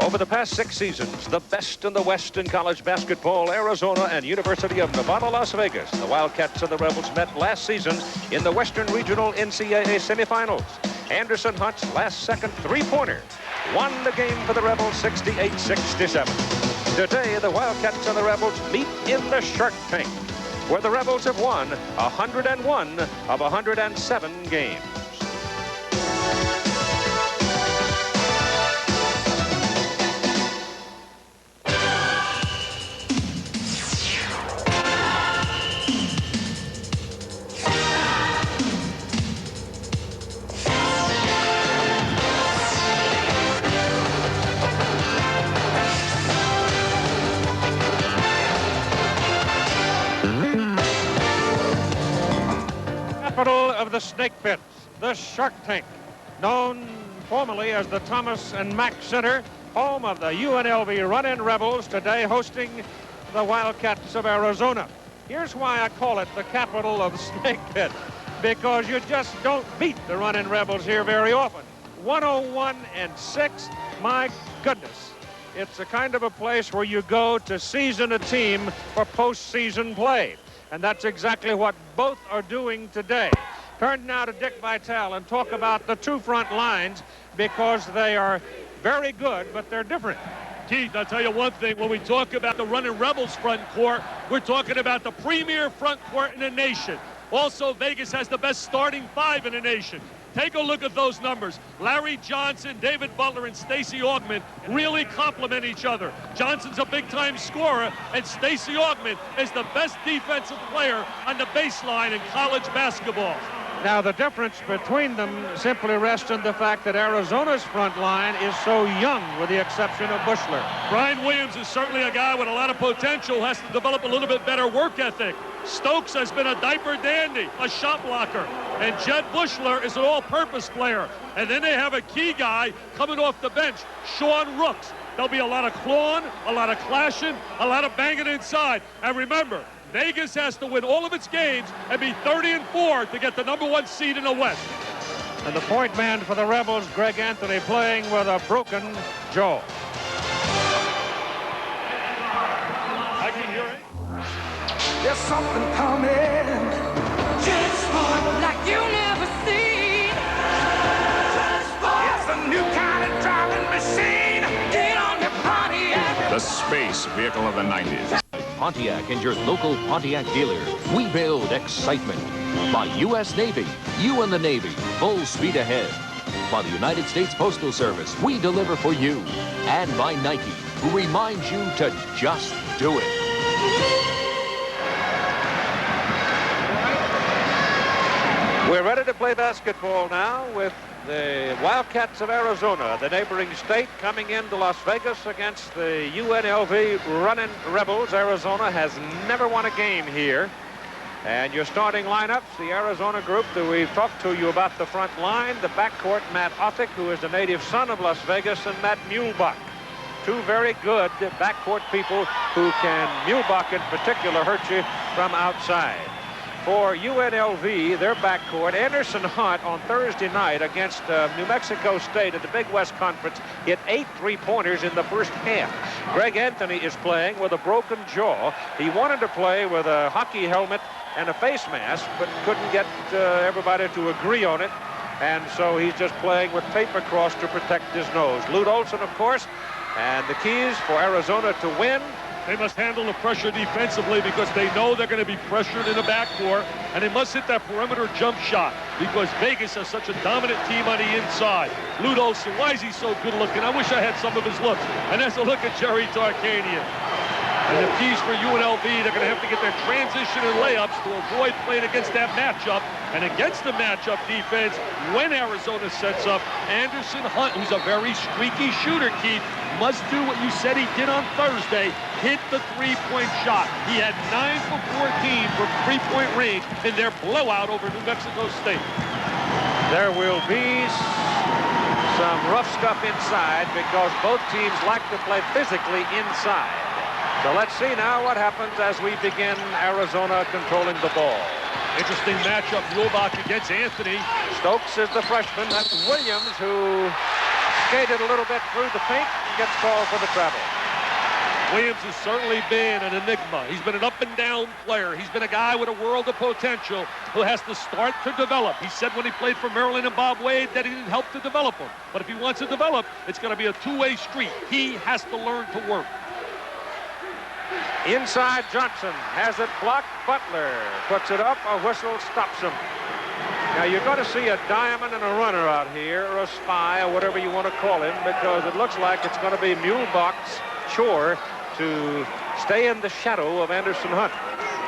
Over the past 6 seasons, the best in the West in college basketball, Arizona and University of Nevada, Las Vegas. The Wildcats and the Rebels met last season in the Western Regional NCAA semifinals. Anderson Hunt's last-second three-pointer won the game for the Rebels 68-67. Today, the Wildcats and the Rebels meet in the Shark Tank, where the Rebels have won 101 of 107 games. Capital of the snake pits, the Shark Tank, known formerly as the Thomas and Mack Center, home of the UNLV Run-In Rebels, today hosting the Wildcats of Arizona. Here's why I call it the capital of the snake pit, because you just don't beat the Run-In Rebels here very often. 101-6, my goodness. It's the kind of a place where you go to season a team for postseason play. And that's exactly what both are doing today. Turn now to Dick Vitale and talk about the two front lines, because they are very good, but they're different. Keith, I'll tell you one thing. When we talk about the Running Rebels front court, we're talking about the premier front court in the nation. Also, Vegas has the best starting five in the nation. Take a look at those numbers. Larry Johnson, David Butler, and Stacey Augmon really complement each other. Johnson's a big-time scorer, and Stacey Augmon is the best defensive player on the baseline in college basketball. Now, the difference between them simply rests in the fact that Arizona's front line is so young, with the exception of Bushler. Brian Williams is certainly a guy with a lot of potential, has to develop a little bit better work ethic. Stokes has been a diaper dandy, a shot blocker. And Jed Bushler is an all-purpose player. And then they have a key guy coming off the bench, Sean Rooks. There'll be a lot of clawing, a lot of clashing, a lot of banging inside. And remember, Vegas has to win all of its games and be 30-4 to get the #1 seed in the West. And the point man for the Rebels, Greg Anthony, playing with a broken jaw. I can hear it. There's something coming. Transport like you never seen. Transport. It's a new kind of driving machine. Get on your Pontiac. The space vehicle of the 90s. Pontiac and your local Pontiac dealer. We build excitement. By U.S. Navy, you and the Navy, full speed ahead. By the United States Postal Service, we deliver for you. And by Nike, who reminds you to just do it. We're ready to play basketball now with the Wildcats of Arizona, the neighboring state, coming into Las Vegas against the UNLV Running Rebels. Arizona has never won a game here. And your starting lineups, the Arizona group that we've talked to you about the front line, the backcourt, Matt Othick, who is the native son of Las Vegas, and Matt Muehlbach. Two very good backcourt people who can, Muehlbach in particular, hurt you from outside. For UNLV, their backcourt, Anderson Hunt on Thursday night against New Mexico State at the Big West Conference hit 8 three-pointers in the first half. Greg Anthony is playing with a broken jaw. He wanted to play with a hockey helmet and a face mask, but couldn't get everybody to agree on it. And so he's just playing with tape across to protect his nose. Lute Olson, of course, and the keys for Arizona to win. They must handle the pressure defensively because they know they're going to be pressured in the backcourt, and they must hit that perimeter jump shot because Vegas has such a dominant team on the inside. Lute Olson, why is he so good looking? I wish I had some of his looks. And that's a look at Jerry Tarkanian. And the keys for UNLV, they're going to have to get their transition and layups to avoid playing against that matchup. And against the matchup defense, when Arizona sets up, Anderson Hunt, who's a very streaky shooter, Keith, must do what you said he did on Thursday, hit the three-point shot. He had 9 for 14 from three-point range in their blowout over New Mexico State. There will be some rough stuff inside because both teams like to play physically inside. So let's see now what happens as we begin Arizona controlling the ball. Interesting matchup, Muehlbach against Anthony. Stokes is the freshman. That's Williams, who skated a little bit through the paint, gets called for the travel. Williams has certainly been an enigma. He's been an up-and-down player. He's been a guy with a world of potential who has to start to develop. He said when he played for Maryland and Bob Wade that he didn't help to develop him. But if he wants to develop, it's going to be a two-way street. He has to learn to work. Inside, Johnson has it blocked. Butler puts it up. A whistle stops him. Now, you're going to see a diamond and a runner out here, or a spy, or whatever you want to call him, because it looks like it's going to be Muehlbach's chore to stay in the shadow of Anderson Hunt.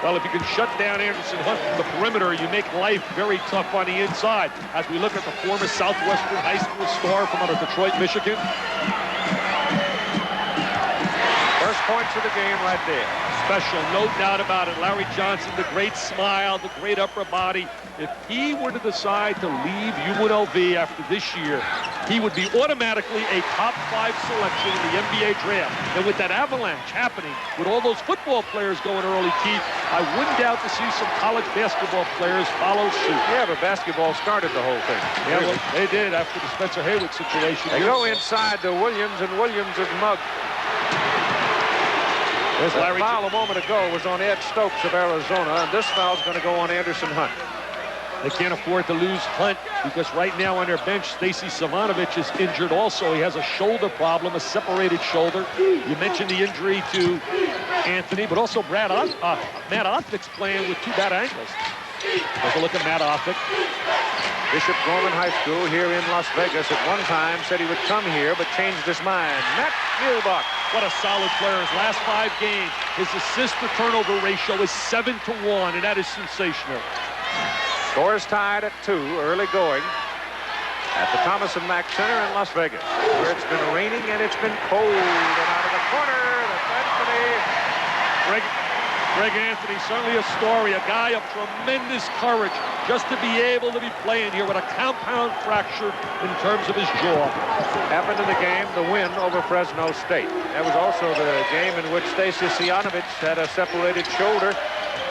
Well, if you can shut down Anderson Hunt from the perimeter, you make life very tough on the inside. As we look at the former Southwestern High School star from out of Detroit, Michigan. First points of the game right there. Special, no doubt about it. Larry Johnson, the great smile, the great upper body. If he were to decide to leave UNLV after this year, he would be automatically a top 5 selection in the NBA draft. And with that avalanche happening, with all those football players going early, Keith, I wouldn't doubt to see some college basketball players follow suit. Yeah, but basketball started the whole thing. Yeah, well, they did after the Spencer Haywood situation. They go inside to Williams, and Williams is mugged. This foul a moment ago was on Ed Stokes of Arizona, and this foul's going to go on Anderson Hunt. They can't afford to lose Hunt because right now on their bench, Stacy Savanovich is injured also. He has a shoulder problem, a separated shoulder. You mentioned the injury to Anthony, but also Matt Othnick's playing with 2 bad ankles. Take a look at Matt Othnick. Bishop Gorman High School here in Las Vegas at one time said he would come here, but changed his mind. Matt Muehlbach. What a solid player. His last 5 games, his assist-to-turnover ratio is 7-to-1, and that is sensational. Score is tied at 2, early going, at the Thomas & Mack Center in Las Vegas, where it's been raining and it's been cold. And out of the corner, that's Anthony. Greg Anthony, certainly a story, a guy of tremendous courage just to be able to be playing here with a compound fracture in terms of his jaw. Happened in the game, the win over Fresno State. That was also the game in which Stacy Savanovich had a separated shoulder,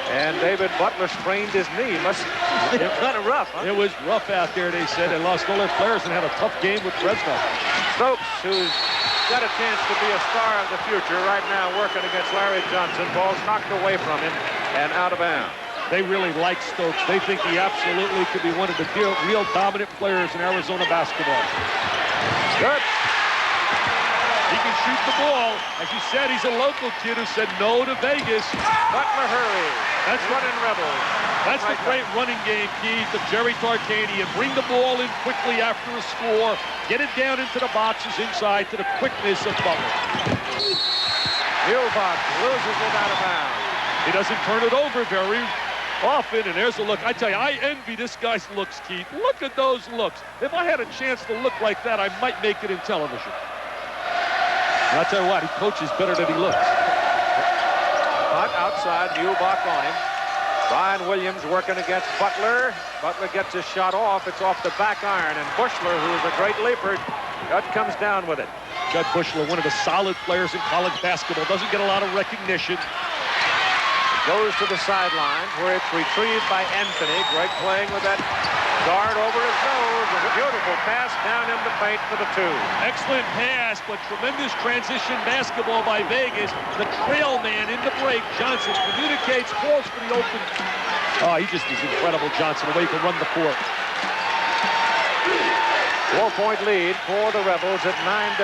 and David Butler sprained his knee. Must have been kind of rough, huh? It was rough out there, they said. They lost all their players and had a tough game with Fresno. Stokes, who's got a chance to be a star of the future, right now working against Larry Johnson. Ball's knocked away from him and out of bounds. They really like Stokes. They think he absolutely could be one of the real dominant players in Arizona basketball. Good. He can shoot the ball. As you said, he's a local kid who said no to Vegas. Butler hurry. That's running Rebels. That's the great running game, Keith, of Jerry Tarkanian. Bring the ball in quickly after a score. Get it down into the boxes inside to the quickness of Butler. Muehlbach loses it out of bounds. He doesn't turn it over very often, and there's a look. I tell you, I envy this guy's looks, Keith. Look at those looks. If I had a chance to look like that, I might make it in television. And I'll tell you what, he coaches better than he looks. Hunt outside, Muehlbach on him. Brian Williams working against Butler. Butler gets his shot off. It's off the back iron, and Bushler, who is a great leaper, comes down with it. Judd Bushler, one of the solid players in college basketball, doesn't get a lot of recognition. Goes to the sideline where it's retrieved by Anthony. Greg playing with that guard over his nose. A beautiful pass down in the paint for the 2. Excellent pass, but tremendous transition basketball by Vegas. The trail man in the break. Johnson communicates, calls for the open. Oh, he just is incredible, Johnson, the way he can run the court. 4-point lead for the Rebels at 9-5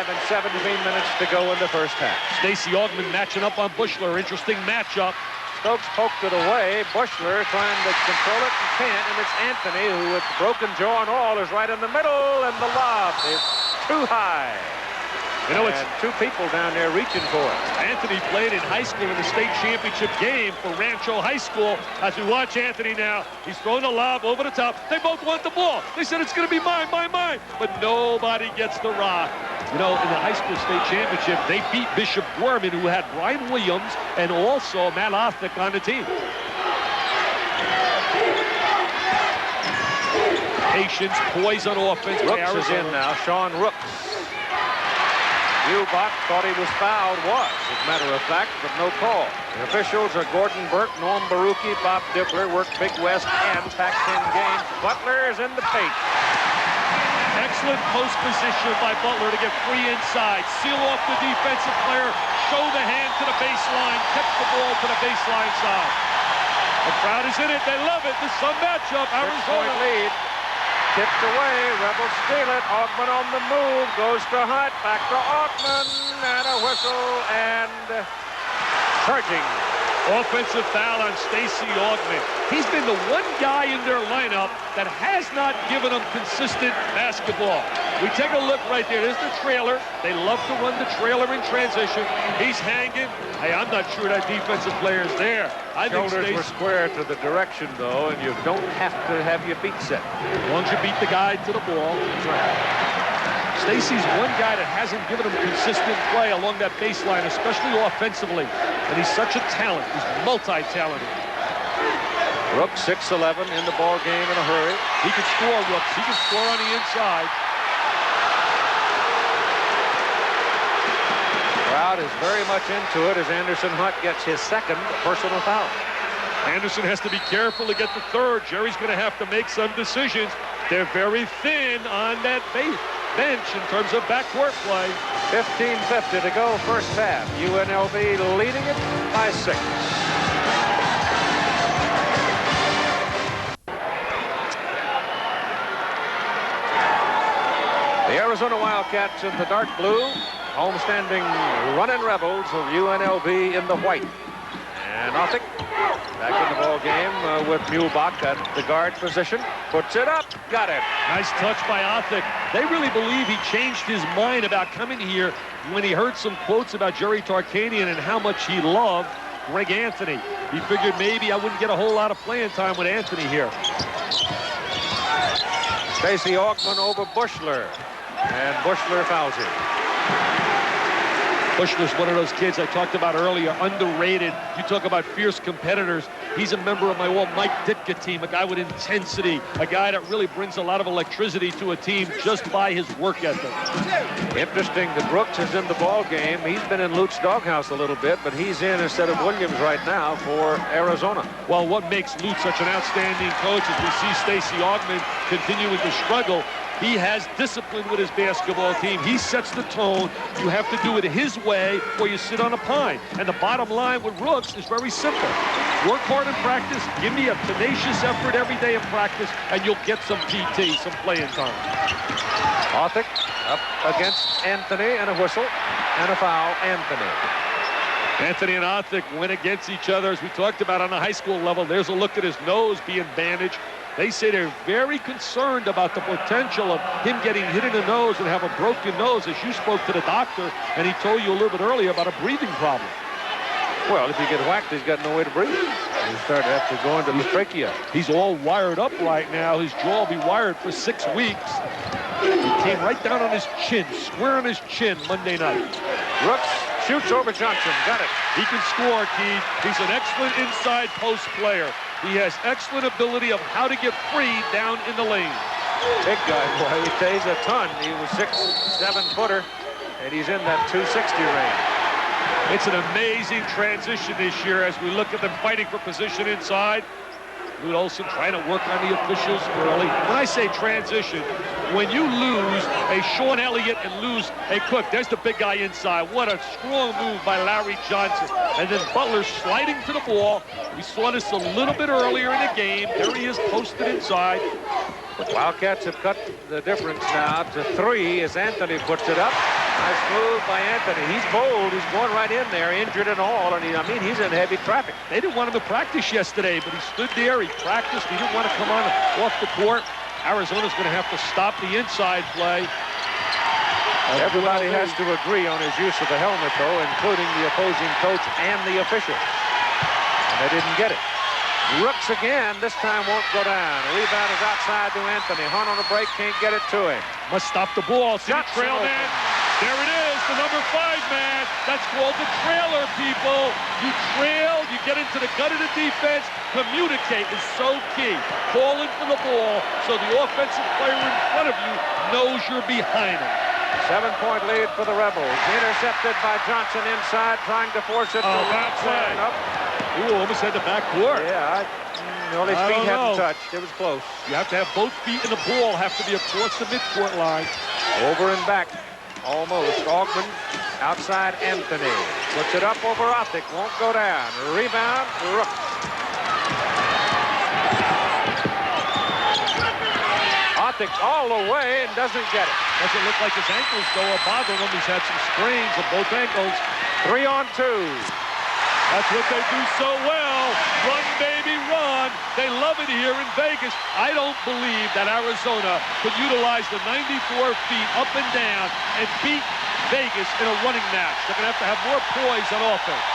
and 17 minutes to go in the first half. Stacey Augmon matching up on Bushler. Interesting matchup. Stokes poked it away. Bushler trying to control it and can't. And it's Anthony, who with broken jaw and all is right in the middle. And the lob is too high. You know, it's 2 people down there reaching for it. Anthony played in high school in the state championship game for Rancho High School. As we watch Anthony now, he's throwing the lob over the top. They both want the ball. They said it's going to be mine, mine, mine. But nobody gets the rock. You know, in the high school state championship, they beat Bishop Gorman, who had Brian Williams and also Matt Othnick on the team. Patience, poise on offense. Rooks is in now. Sean Rooks. Muehlbach thought he was fouled, as a matter of fact, but no call. The officials are Gordon Burke, Norm Baruki, Bob Dippler, worked Big West and Pac-10 games. Butler is in the paint. excellent post position by Butler to get free inside. Seal off the defensive player, show the hand to the baseline, catch the ball to the baseline side. The crowd is in it. They love it. This is some matchup. Arizona. 6-point lead. Tipped away. Rebels steal it. Augman on the move. Goes to Hunt. Back to Augman. And a whistle. And charging. Offensive foul on Stacey Augman. He's been the one guy in their lineup that has not given them consistent basketball. We take a look right there. There's the trailer. They love to run the trailer in transition. He's hanging. Hey, I'm not sure that defensive player is there. I think Shoulders were square to the direction, though, and you don't have to have your feet set. As long as you beat the guy to the ball. That's right. Stacey's one guy that hasn't given him consistent play along that baseline, especially offensively. And he's such a talent. He's multi-talented. Brooks, 6'11", in the ball game in a hurry. He can score, Brooks. He can score on the inside. Crowd is very much into it as Anderson Hunt gets his second personal foul. Anderson has to be careful to get the third. Jerry's going to have to make some decisions. They're very thin on that bench in terms of backcourt play. 15:50 to go, first half. UNLV leading it by 6. The Arizona Wildcats in the dark blue, homestanding running Rebels of UNLV in the white. And Othick back in the ball game with Muhlbach at the guard position. Puts it up, got it. Nice touch by Othick. They really believe he changed his mind about coming here when he heard some quotes about Jerry Tarkanian and how much he loved Greg Anthony. He figured maybe I wouldn't get a whole lot of playing time with Anthony here. Stacey Augman over Bushler, and Bushler fouls him. Bushler's one of those kids I talked about earlier, underrated. You talk about fierce competitors. He's a member of my old Mike Ditka team, a guy with intensity, a guy that really brings a lot of electricity to a team just by his work ethic. Interesting that Brooks is in the ball game. He's been in Lute's doghouse a little bit, but he's in instead of Williams right now for Arizona. Well, what makes Lute such an outstanding coach is we see Stacey Augman continuing to struggle. He has discipline with his basketball team. He sets the tone. You have to do it his way or you sit on a pine. And the bottom line with Brooks is very simple. Work hard in practice. Give me a tenacious effort every day in practice, and you'll get some PT, some playing time. Othick up against Anthony, and a whistle and a foul. Anthony and Othick went against each other, as we talked about on the high school level. There's a look at his nose being bandaged. They say they're very concerned about the potential of him getting hit in the nose and have a broken nose, as you spoke to the doctor, and he told you a little bit earlier about a breathing problem. Well, if you get whacked, he's got no way to breathe. You start to have to go into the trachea. He's all wired up right now. His jaw will be wired for 6 weeks. He came right down on his chin, square on his chin Monday night. Brooks shoots over Johnson. Got it. He can score, Keith. He's an excellent inside post player. He has excellent ability of how to get free down in the lane. Big guy, boy. He weighs a ton. He was 6'7" footer, and he's in that 260 range. It's an amazing transition this year as we look at them fighting for position inside. Lute Olson trying to work on the officials early. When I say transition, when you lose a Sean Elliott and lose a Cook, there's the big guy inside. What a strong move by Larry Johnson. And then Butler sliding to the ball. We saw this a little bit earlier in the game. There he is posted inside. The Wildcats have cut the difference now to 3 as Anthony puts it up. Nice move by Anthony. He's bold. He's going right in there, injured and all. And he's in heavy traffic. They didn't want him to practice yesterday, but he stood there. He practiced. He didn't want to come on off the court. Arizona's going to have to stop the inside play. Everybody has to agree on his use of the helmet, though, including the opposing coach and the officials. And they didn't get it. Brooks again, this time won't go down. The rebound is outside to Anthony. Hunt on the break, can't get it to him. Must stop the ball. See the trail man? There it is, the number 5 man. That's called the trailer, people. You trail, you get into the gut of the defense. Communicate is so key. Calling for the ball so the offensive player in front of you knows you're behind him. 7-point lead for the Rebels. Intercepted by Johnson inside, trying to force it. Oh, that's right. Ooh, almost had the backcourt. Yeah, Well, his feet hadn't touched. It was close. You have to have both feet in the ball, have to be across the midcourt line. Over and back. Almost. Augman outside Anthony. Puts it up over Othick. Won't go down. Rebound. Rooks. Othick all the way and doesn't get it. Doesn't look like his ankles, though, are bothering him. He's had some sprains of both ankles. 3 on 2. That's what they do so well. Run, baby, run. They love it here in Vegas. I don't believe that Arizona could utilize the 94 feet up and down and beat Vegas in a running match. They're going to have more poise on offense.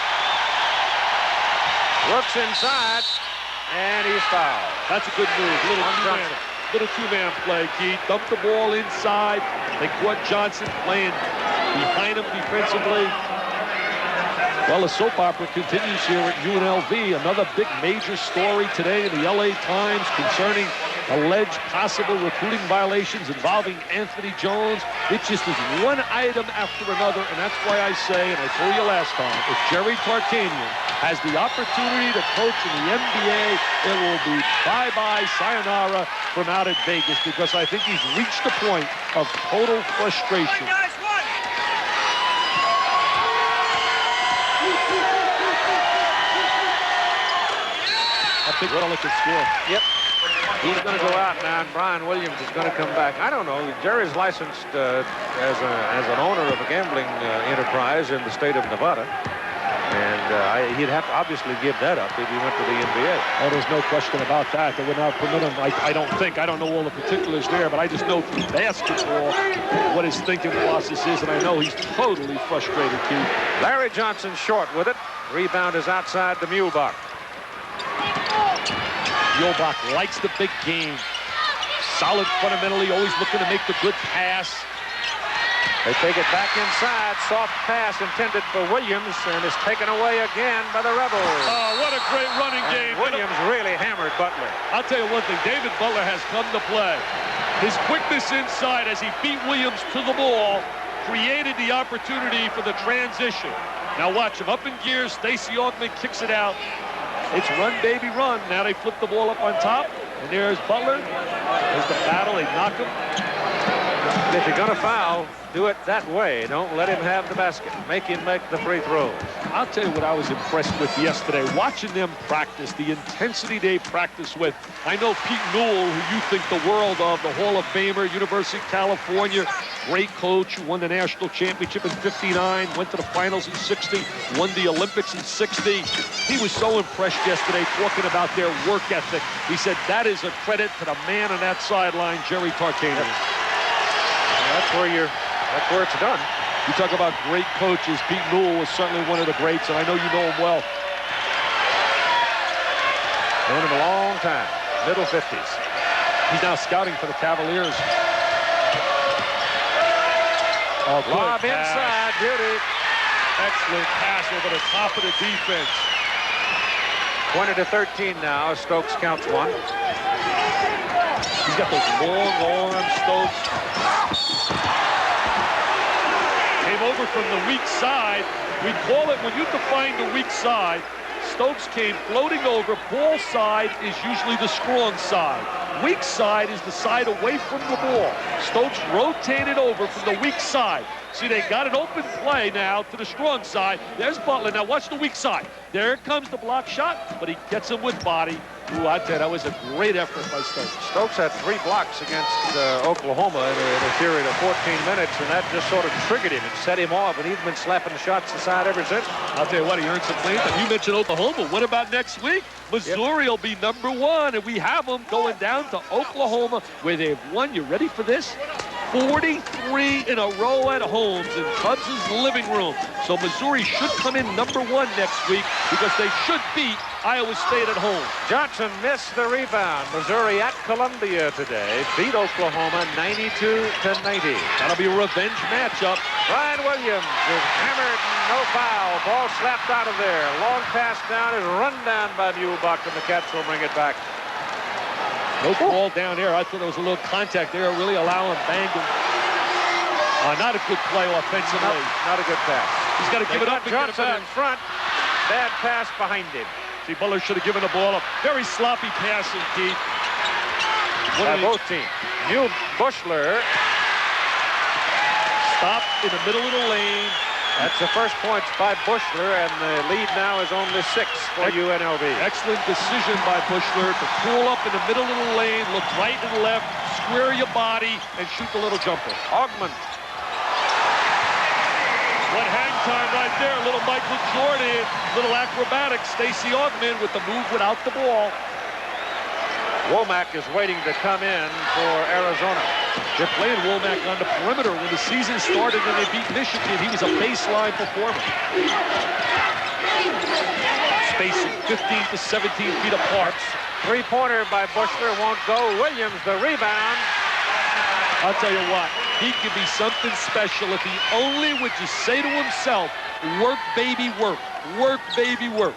Looks inside, and he's fouled. That's a good move. Little two-man play, Keith. Dump the ball inside. They caught Johnson playing behind him defensively. Well, the soap opera continues here at UNLV. Another big major story today in the LA Times concerning alleged possible recruiting violations involving Anthony Jones. It just is one item after another, and that's why I say, and I told you last time, if Jerry Tarkanian has the opportunity to coach in the NBA, it will be bye-bye, sayonara from out at Vegas, because I think he's reached the point of total frustration. Big fella can score. Yep. He's going to go out now, and Brian Williams is going to come back. I don't know. Jerry's licensed as an owner of a gambling enterprise in the state of Nevada. And he'd have to obviously give that up if he went to the NBA. Oh, there's no question about that. They would not permit him. I don't think. I don't know all the particulars there, but I just know through basketball what his thinking process is, and I know he's totally frustrated, Keith. Larry Johnson short with it. Rebound is outside the Muehlbach. Muehlbach likes the big game. Solid fundamentally, always looking to make the good pass. They take it back inside. Soft pass intended for Williams, and is taken away again by the Rebels. Oh, what a great running game. Williams really hammered Butler. I'll tell you one thing. David Butler has come to play. His quickness inside as he beat Williams to the ball created the opportunity for the transition. Now watch him. Up in gears. Stacey Augman kicks it out. It's run, baby, run. Now they flip the ball up on top. And there's Butler. There's the battle. They knock him. If you're going to foul, do it that way. Don't let him have the basket. Make him make the free throws. I'll tell you what I was impressed with yesterday. Watching them practice, the intensity they practice with. I know Pete Newell, who you think the world of, the Hall of Famer, University of California. Great coach who won the national championship in '59, went to the finals in '60, won the Olympics in '60. He was so impressed yesterday talking about their work ethic. He said that is a credit to the man on that sideline, Jerry Tarkanian. That's where it's done. You talk about great coaches. Pete Newell was certainly one of the greats, and I know you know him well. Known him a long time, middle 50s. He's now scouting for the Cavaliers. Oh, lob inside, beauty. Excellent pass over the top of the defense. 20-13 now. Stokes counts one. He's got those long arms, Stokes. Came over from the weak side. We call it, when you define the weak side, Stokes came floating over. Ball side is usually the strong side. Weak side is the side away from the ball. Stokes rotated over from the weak side. See, they got an open play now to the strong side. There's Butler. Now watch the weak side. There comes the block shot, but he gets him with body. Ooh, I tell you, that was a great effort by Stokes. Stokes had 3 blocks against Oklahoma in a period of 14 minutes, and that just sort of triggered him and set him off, and he's been slapping shots aside ever since. I'll tell you what, he earned some playing time. You mentioned Oklahoma. What about next week? Missouri will be #1, and we have them going down to Oklahoma, where they've won. You ready for this? 43 in a row at Holmes in Cubs' living room. So Missouri should come in #1 next week because they should beat Iowa State at home. Johnson missed the rebound. Missouri at Columbia today beat Oklahoma 92-90. That'll be a revenge matchup. Brian Williams is hammered, no foul. Ball slapped out of there. Long pass down is run down by Muehlbach, and the Cats will bring it back. No ball down there. I thought there was a little contact there, really allowing Bangum. Not a good play offensively. Not a good pass. He's got to give it up and Johnson get it in front. Bad pass behind him. See, Butler should have given the ball up. Very sloppy passing, Keith. By both teams. Bushler. Stop in the middle of the lane. That's the first points by Bushler, and the lead now is only 6 for UNLV. Excellent decision by Bushler to pull up in the middle of the lane, look right and left, square your body, and shoot the little jumper. Augmon. What hang time right there. A little Michael Jordan, little acrobatics. Stacey Augmon with the move without the ball. Womack is waiting to come in for Arizona. They're playing Womack on the perimeter. When the season started and they beat Michigan, he was a baseline performer. Spacing 15 to 17 feet apart. Three-pointer by Bushler won't go. Williams, the rebound. I'll tell you what, he could be something special if he only would just say to himself, work, baby, work. Work, baby, work.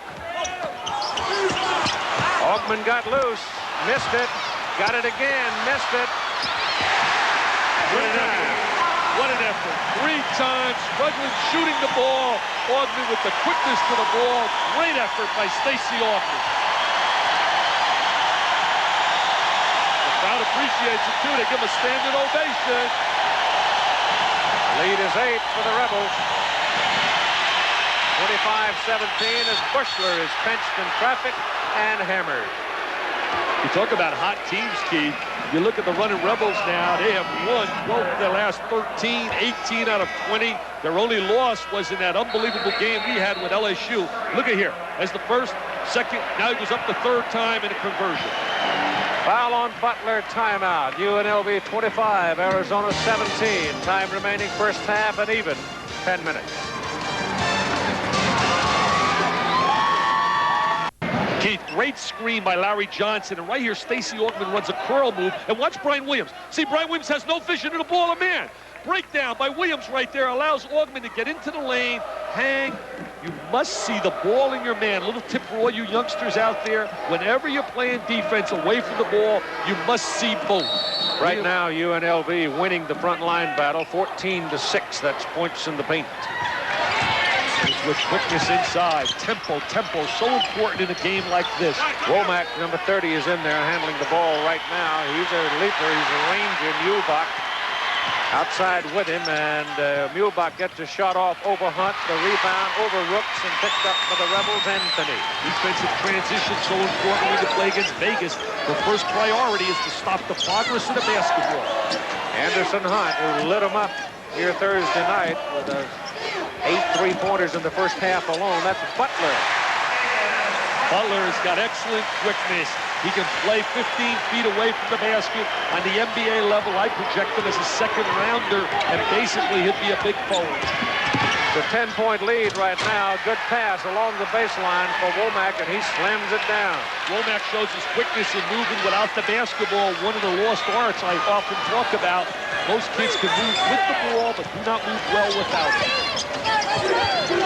Augmon got loose. Missed it. Got it again. Missed it. What an effort. What an effort. 3 times, struggling shooting the ball. Augmon with the quickness to the ball. Great effort by Stacey Augmon. The crowd appreciates it, too. They give him a standing ovation. Lead is 8 for the Rebels. 25-17 as Bushler is pinched in traffic and hammered. You talk about hot teams, Keith. You look at the running Rebels now. They have won 12 of their last 13, 18 out of 20. Their only loss was in that unbelievable game we had with LSU. Look at here. As the first, second, now he goes up the third time in a conversion. Foul on Butler, timeout. UNLV 25, Arizona 17. Time remaining first half and even 10 minutes. Keith, great screen by Larry Johnson, and right here Stacey Augmon runs a curl move, and watch Brian Williams. See, Brian Williams has no vision of the ball, a man. Breakdown by Williams right there allows Augmon to get into the lane, hang. You must see the ball in your man. Little tip for all you youngsters out there, whenever you're playing defense away from the ball, you must see both. Right now, UNLV winning the front line battle, 14-6. That's points in the paint. With quickness inside, tempo, so important in a game like this. Womack, number 30, is in there handling the ball right now. He's a leaper, he's a ranger. Muhlbach outside with him, and Muhlbach gets a shot off over Hunt. The rebound over Rooks and picked up for the Rebels, Anthony. Defensive transition so important when you play against Vegas. The first priority is to stop the progress of the basketball. Anderson Hunt, who lit him up here Thursday night with 8 3-pointers in the first half alone. That's Butler. Butler has got excellent quickness. He can play 15 feet away from the basket. On the NBA level, I project him as a second rounder, and basically he'd be a big forward. The 10-point lead right now. Good pass along the baseline for Womack, and he slams it down. Womack shows his quickness in moving without the basketball. One of the lost arts I often talk about. Most kids can move with the ball, but do not move well without it.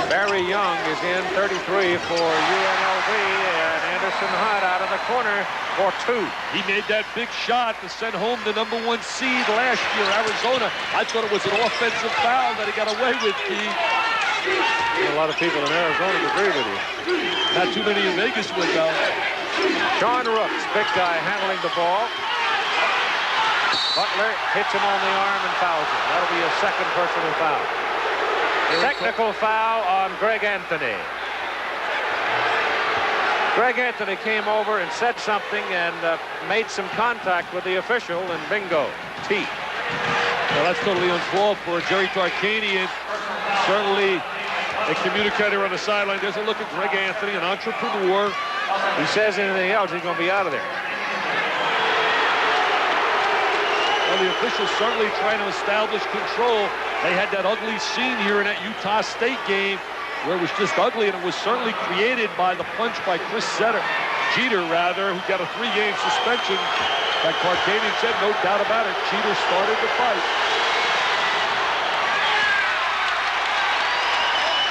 Barry Young is in, 33 for UNLV, and Anderson Hunt out of the corner for 2. He made that big shot to send home the #1 seed last year, Arizona. I thought it was an offensive foul that he got away with, Keith. A lot of people in Arizona agree with you. Not too many in Vegas would, though. Sean Rooks, big guy, handling the ball. Butler hits him on the arm and fouls him. That'll be a second personal foul. Technical foul on Greg Anthony. Greg Anthony came over and said something and made some contact with the official, and bingo, T. Well, that's totally uncalled for. Jerry Tarkanian, certainly a communicator on the sideline. There's a look at Greg Anthony, an entrepreneur. He says anything else, he's going to be out of there. Well, the officials certainly trying to establish control. They had that ugly scene here in that Utah State game where it was just ugly, and it was certainly created by the punch by Chris Jeter, who got a 3-game suspension. Like Tarkanian said, no doubt about it, Jeter started the fight.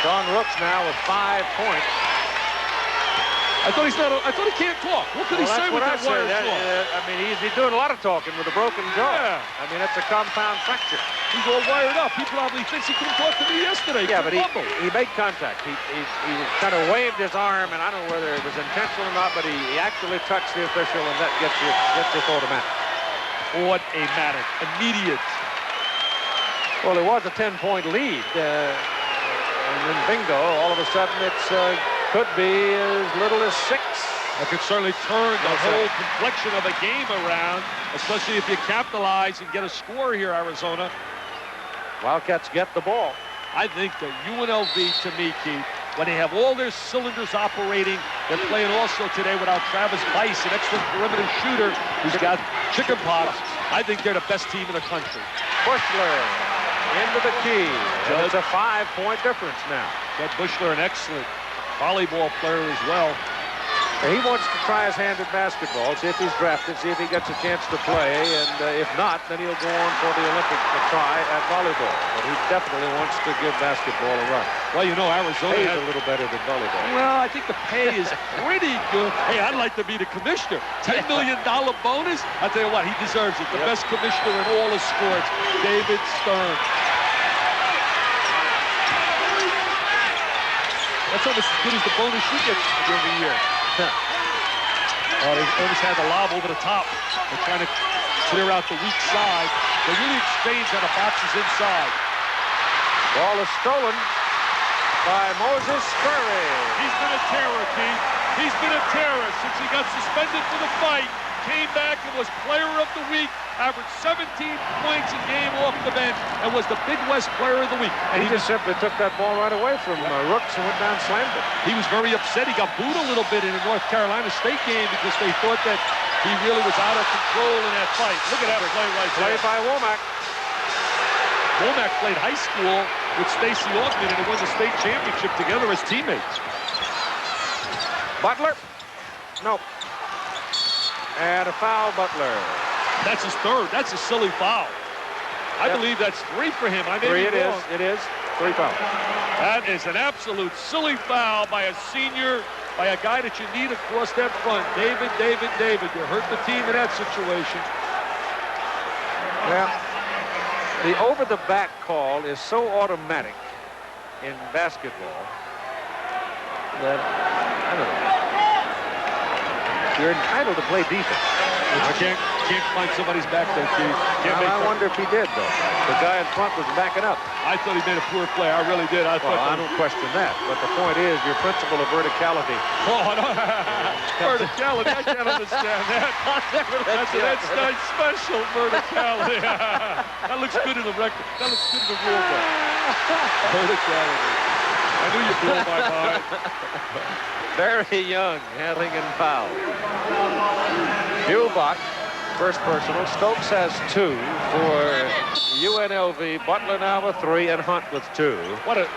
Sean Rooks now with 5 points. I thought he can't talk. What could he say with that wire saw? I mean, he's doing a lot of talking with a broken jaw. Yeah. I mean, that's a compound fracture. He's all wired up. He probably thinks he couldn't talk to me yesterday. Yeah, but he made contact. He kind of waved his arm, and I don't know whether it was intentional or not, but he actually touched the official, and that gets you automatic. Automatic. Immediate. Well, it was a 10-point lead, and then bingo, all of a sudden it's could be as little as 6. That could certainly turn the whole complexion of a game around, especially if you capitalize and get a score here, Arizona. Wildcats get the ball. I think that UNLV, to me, Keith, when they have all their cylinders operating, they're playing also today without Travis Bice, an excellent perimeter shooter who's got chicken pox. I think they're the best team in the country. Bushler into the key. It's a 5-point difference now. Judd Bushler, an excellent volleyball player as well. He wants to try his hand at basketball, see if he's drafted, see if he gets a chance to play, and if not, then he'll go on for the Olympics to try at volleyball. But he definitely wants to give basketball a run. Well, you know, Arizona pays a little better than volleyball. Well, I think the pay is pretty good. Hey, I'd like to be the commissioner. $10 million bonus? I'll tell you what, he deserves it. The best commissioner in all of sports, David Stern. That's almost as good as the bonus you get every year. Oh, they almost had the lob over the top. They're trying to clear out the weak side. They really exchange on the boxes inside. Ball is stolen by Moses Scurry. He's been a terror, Keith. He's been a terror since he got suspended for the fight. Came back and was player of the week. Averaged 17 points a game off the bench and was the Big West player of the week. And he just simply took that ball right away from Rooks and went down slammed it. He was very upset. He got booed a little bit in the North Carolina State game because they thought that he really was out of control in that fight. Look at that play right there. Played by Womack. Womack played high school with Stacey Altman and they won the state championship together as teammates. Butler? Nope. And a foul, Butler. That's his third. That's a silly foul. I believe that's 3 for him. I may be wrong. It is. 3 fouls. That is an absolute silly foul by a senior, by a guy that you need across that front. David. You hurt the team in that situation. Yeah. The over-the-back call is so automatic in basketball that, I don't know. You're entitled to play defense. I can't find somebody's back there, Keith. I wonder if he did, though. The guy in front was backing up. I thought he made a poor play. I really did. I don't question that. But the point is, your principle of verticality. Oh, no. Verticality. I can't understand that. That's nice special verticality. That looks good in the record. That looks good in the rule book. Verticality. I knew you'd blow my mind. Very young, handling and foul. Hubach, first personal. Stokes has 2 for UNLV. Butler now with 3 and Hunt with 2.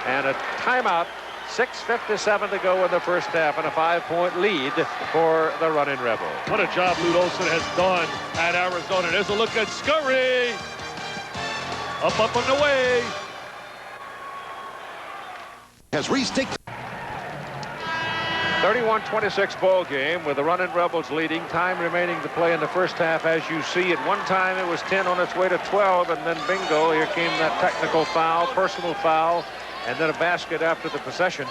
And a timeout. 6:57 to go in the first half and a 5-point lead for the running Rebel. What a job Lute Olson has done at Arizona. There's a look at Scurry. Up and away. Has resticked. 31-26 ball game with the running Rebels leading. Time remaining to play in the first half. As you see, at one time it was 10 on its way to 12, and then bingo, here came that technical foul, personal foul, and then a basket after the possession.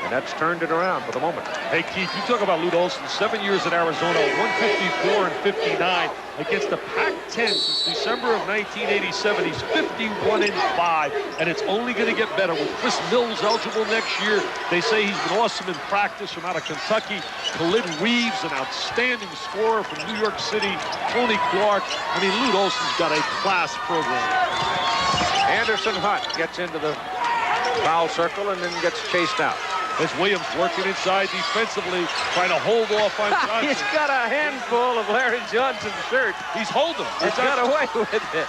And that's turned it around for the moment. Hey, Keith, you talk about Lute Olson, 7 years at Arizona, 154 and 59 against the Pac-10 since December of 1987. He's 51 and 5, and it's only going to get better with Chris Mills eligible next year. They say he's been awesome in practice from out of Kentucky. Khalid Reeves, an outstanding scorer from New York City. Tony Clark. I mean, Lute Olson's got a class program. Anderson Hunt gets into the foul circle and then gets chased out. As Williams working inside defensively, trying to hold off on Johnson. He's got a handful of Larry Johnson's shirt. He's holding. He's got away with it.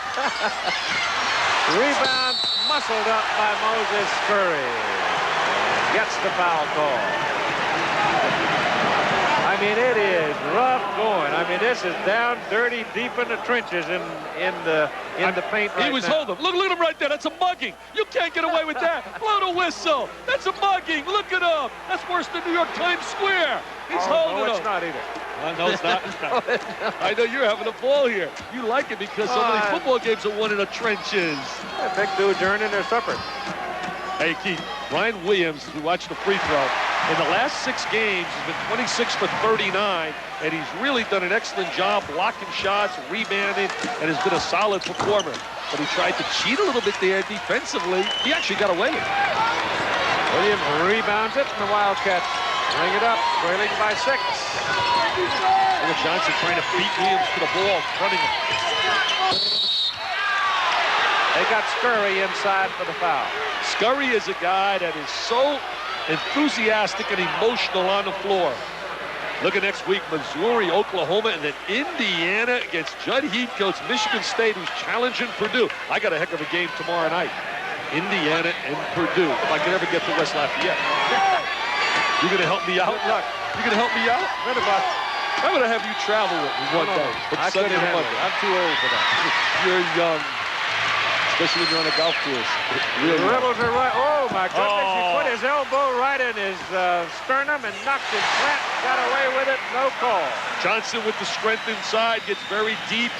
Rebound muscled up by Moses Scurry. Gets the foul call. I mean, it is rough going. I mean, this is down dirty, deep in the trenches in the paint right He was now. holding. Look at him right there. That's a mugging. You can't get away with that. Blow the whistle. That's a mugging. Look at him. That's worse than New York Times Square. He's holding him. No, it's not either. No, it's not. I know you're having a ball here. You like it because so many football games are won in the trenches. Yeah, big dudes earning their supper. Hey, Keith, Brian Williams, who watched the free throw, in the last 6 games, he's been 26 for 39, and he's really done an excellent job blocking shots, rebounding, and has been a solid performer. But he tried to cheat a little bit there defensively. He actually got away with it. Williams rebounds it, and the Wildcats bring it up, trailing by 6. Look at Johnson trying to beat Williams to the ball, fronting him. They got Scurry inside for the foul. Scurry is a guy that is so enthusiastic and emotional on the floor. Look at next week, Missouri, Oklahoma, and then Indiana against Judd Heathcote's Michigan State, who's challenging Purdue. I got a heck of a game tomorrow night. Indiana and Purdue, if I can ever get to West Lafayette. You gonna help me out? Good luck. You gonna help me out? I'm gonna have you travel with me one day. I couldn't handle it. I'm too old for that. You're young. Especially when you're on a golf course. The Rebels are right. Oh, my goodness. He put his elbow right in his sternum and knocked him flat. Got away with it. No call. Johnson with the strength inside. Gets very deep.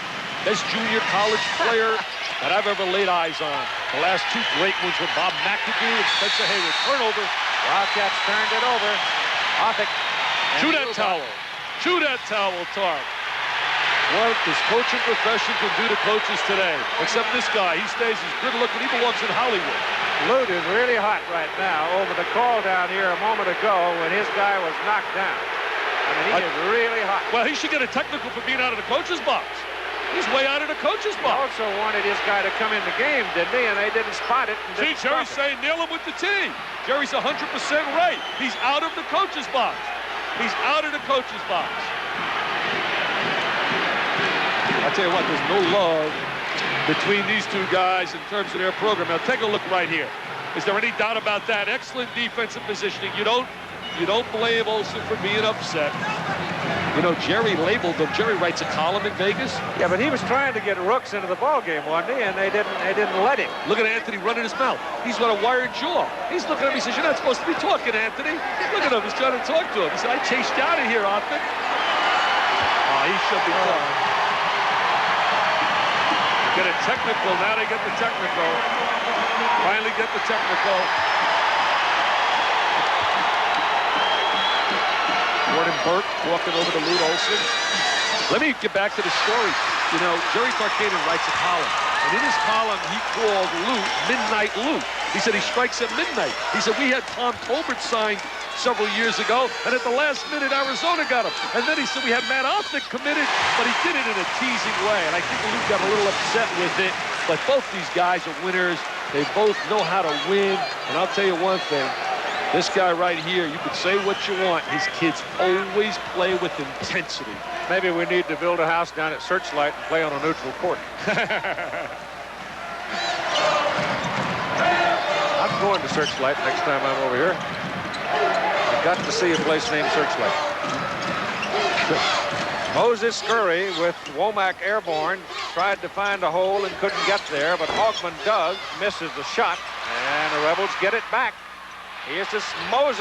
Best junior college player that I've ever laid eyes on. The last 2 great ones with Bob McAdoo and Spencer Hayward. Turnover. Wildcats turned it over. Offick. Chew that towel. Chew that towel, Tark. What this coaching profession can do to coaches today. Except this guy. He stays as good looking. He belongs in Hollywood. Lute is really hot right now over the call down here a moment ago when his guy was knocked down. I mean, he is really hot. Well, he should get a technical for being out of the coach's box. He's way out of the coach's He box. also wanted his guy to come in the game, didn't he? And they didn't spot it. See, Jerry's saying nail him with the tee. Jerry's 100% right. He's out of the coach's box. He's out of the coach's box. I'll tell you what, there's no love between these 2 guys in terms of their program. Now, take a look right here. Is there any doubt about that? Excellent defensive positioning. You don't blame Olsen for being upset. You know, Jerry labeled them. Jerry writes a column in Vegas. Yeah, but he was trying to get Rooks into the ball game, wasn't he? And they didn't let him. Look at Anthony running his mouth. He's got a wired jaw. He's looking at me. He says, "You're not supposed to be talking, Anthony." Look at him. He's trying to talk to him. He said, "I chased you out of here, Offick." Oh, he should be talking. Get a technical. Now they get the technical. Finally get the technical. Gordon Burke walking over to Lute Olson. Let me get back to the story. You know, Jerry Tarkanian writes a column. And in his column, he called Lute Midnight Lute. He said he strikes at midnight. He said, we had Tom Colbert signed several years ago, and at the last minute, Arizona got him. And then he said we had Matt Offick committed, but he did it in a teasing way. And I think Lute got a little upset with it. But both these guys are winners. They both know how to win. And I'll tell you one thing. This guy right here, you could say what you want. His kids always play with intensity. Maybe we need to build a house down at Searchlight and play on a neutral court. I'm going to Searchlight next time I'm over here. I've got to see a place named Searchlight. Moses Scurry with Womack airborne tried to find a hole and couldn't get there, but Hogman Doug misses the shot, and the Rebels get it back. Here's this Moses,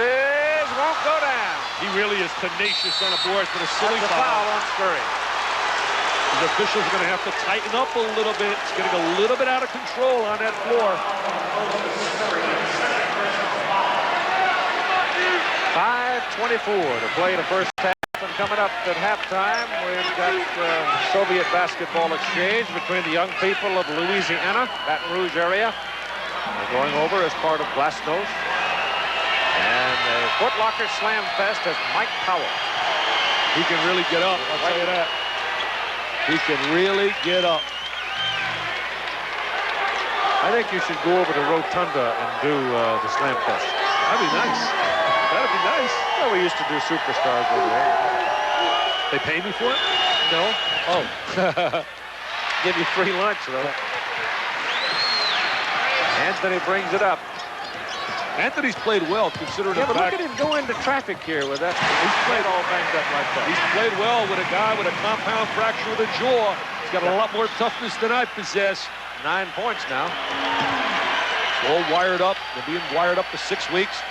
won't go down. He really is tenacious on the boards, but a silly That's a foul on Scurry. The officials are going to have to tighten up a little bit. It's getting a little bit out of control on that floor. 5:24 to play the first half, and coming up at halftime, we've got Soviet basketball exchange between the young people of Louisiana, Baton Rouge area. They're going over as part of Glasnost. And the Foot Locker Slam Fest has Mike Powell. He can really get up, I'll tell you that. He can really get up. I think you should go over to Rotunda and do the Slam Fest. That'd be nice. That'd be nice. Well, we used to do Superstars over there. They pay me for it? No. Oh. Give you free lunch, though. Anthony brings it up. Anthony's played well, considering Yeah, the but look fact at him go into traffic here with that. He's played all banged up like that. he's played well with a guy with a compound fracture of the jaw. He's got a lot more toughness than I possess. 9 points now. It's all wired up. They're being wired up for 6 weeks.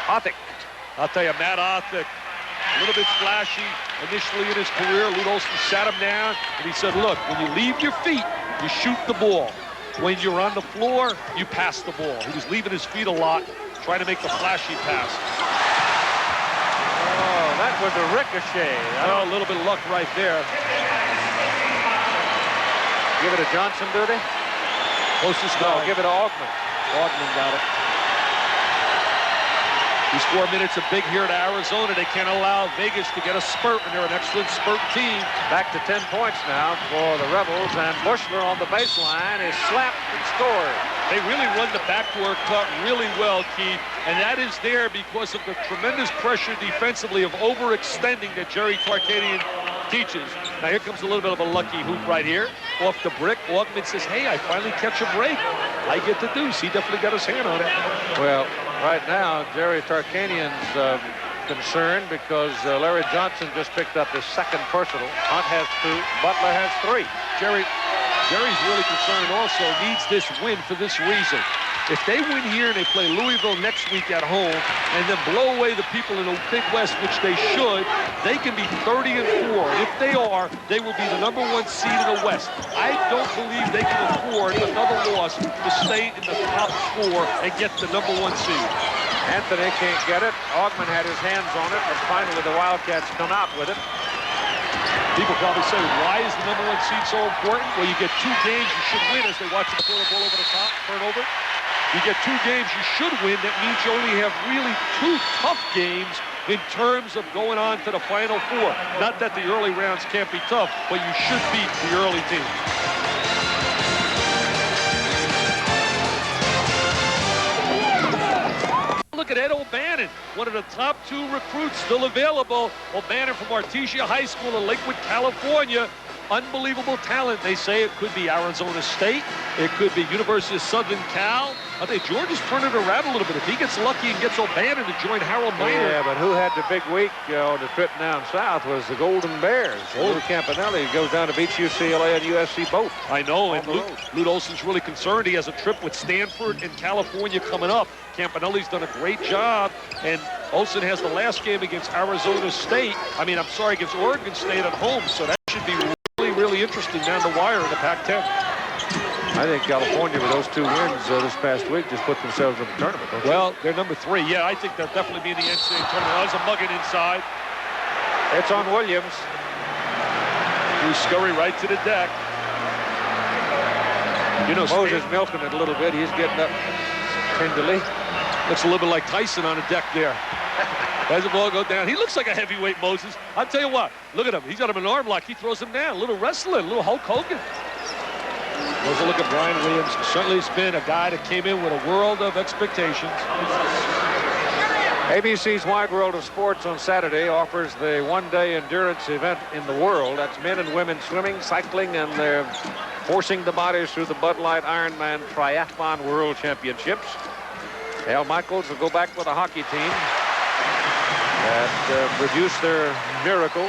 Othick. I'll tell you, Matt Othick, a little bit flashy initially in his career. Lute Olson sat him down, and he said, look, when you leave your feet, you shoot the ball. When you're on the floor, you pass the ball. He was leaving his feet a lot, trying to make the flashy pass. Oh, that was a ricochet. Oh, a little bit of luck right there. Give it to Johnson, do they? Closest No, guy. give it to Augman. Augman got it. These 4 minutes are big here at Arizona. They can't allow Vegas to get a spurt, and they're an excellent spurt team. Back to 10 points now for the Rebels, and Bushler on the baseline is slapped and scored. They really run the backdoor cut really well, Keith, and that is there because of the tremendous pressure defensively of overextending that Jerry Tarkanian teaches. Now here comes a little bit of a lucky hoop right here. Off the brick, Augman says, hey, I finally catch a break. I get the deuce. He definitely got his hand on it. Well, right now, Jerry Tarkanian's concerned because Larry Johnson just picked up his second personal. Hunt has 2, Butler has 3. Jerry's really concerned also, needs this win for this reason. If they win here and they play Louisville next week at home and then blow away the people in the Big West, which they should, they can be 30-4. And if they are, they will be the #1 seed in the West. I don't believe they can afford another loss to stay in the top 4 and get the #1 seed. Anthony can't get it. Augman had his hands on it, but finally the Wildcats come out with it. People probably say, why is the #1 seed so important? Well, you get 2 games you should win as they watch them throw the ball over the top, turnover. You get 2 games you should win. That means you only have really 2 tough games in terms of going on to the Final 4. Not that the early rounds can't be tough, but you should beat the early team. Look at Ed O'Bannon, one of the top 2 recruits still available. O'Bannon from Artesia High School in Lakewood, California. Unbelievable talent. They say it could be Arizona State. It could be University of Southern Cal. I think George is turning it around a little bit. If he gets lucky and gets O'Bannon to join Harold Miner. Yeah, but who had the big week on the trip down south was the Golden Bears. Lou Campanelli goes down to beat UCLA and USC both. I know, and Lute Olson's really concerned. He has a trip with Stanford and California coming up. Campanelli's done a great job, and Olson has the last game against Arizona State. Against Oregon State at home, so that should be really interesting down the wire in the Pac-10. I think California, with those 2 wins this past week, just put themselves in the tournament. Well, they're #3. Yeah, I think they'll definitely be in the NCAA tournament. There's a mugging inside. It's on Williams. Drew Scurry right to the deck. You know, Moses milking it a little bit. He's getting up tenderly. Looks a little bit like Tyson on the deck there. As the ball goes down, he looks like a heavyweight, Moses. I'll tell you what, look at him. He's got him in an arm lock. He throws him down. A little wrestling, a little Hulk Hogan. There's a look at Brian Williams. Certainly has been a guy that came in with a world of expectations. ABC's Wide World of Sports on Saturday offers the one-day endurance event in the world. That's men and women swimming, cycling, and they're forcing the bodies through the Bud Light Ironman Triathlon World Championships. Al Michaels will go back with a hockey team that produced their miracle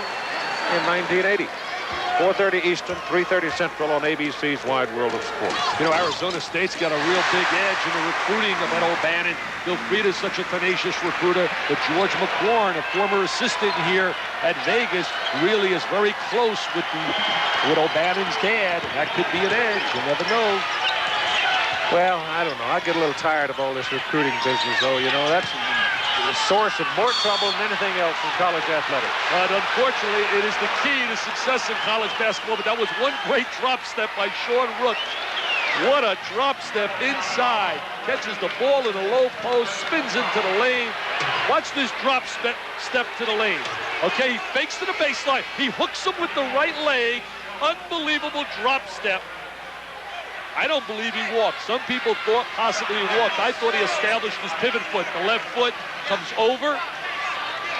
in 1980. 4:30 Eastern, 3:30 Central on ABC's Wide World of Sports. You know, Arizona State's got a real big edge in the recruiting of Ed O'Bannon. Bill Frieda's such a tenacious recruiter. But George McLaurin, a former assistant here at Vegas, really is very close with O'Bannon's dad. That could be an edge. You never know. Well, I don't know. I get a little tired of all this recruiting business, though. You know, that's the source of more trouble than anything else in college athletics. But unfortunately, it is the key to success in college basketball. But that was one great drop step by Sean Rook. What a drop step inside. Catches the ball in the low post, spins into the lane. Watch this drop step to the lane. Okay, he fakes to the baseline. He hooks him with the right leg. Unbelievable drop step. I don't believe he walked. Some people thought possibly he walked. I thought he established his pivot foot. The left foot comes over.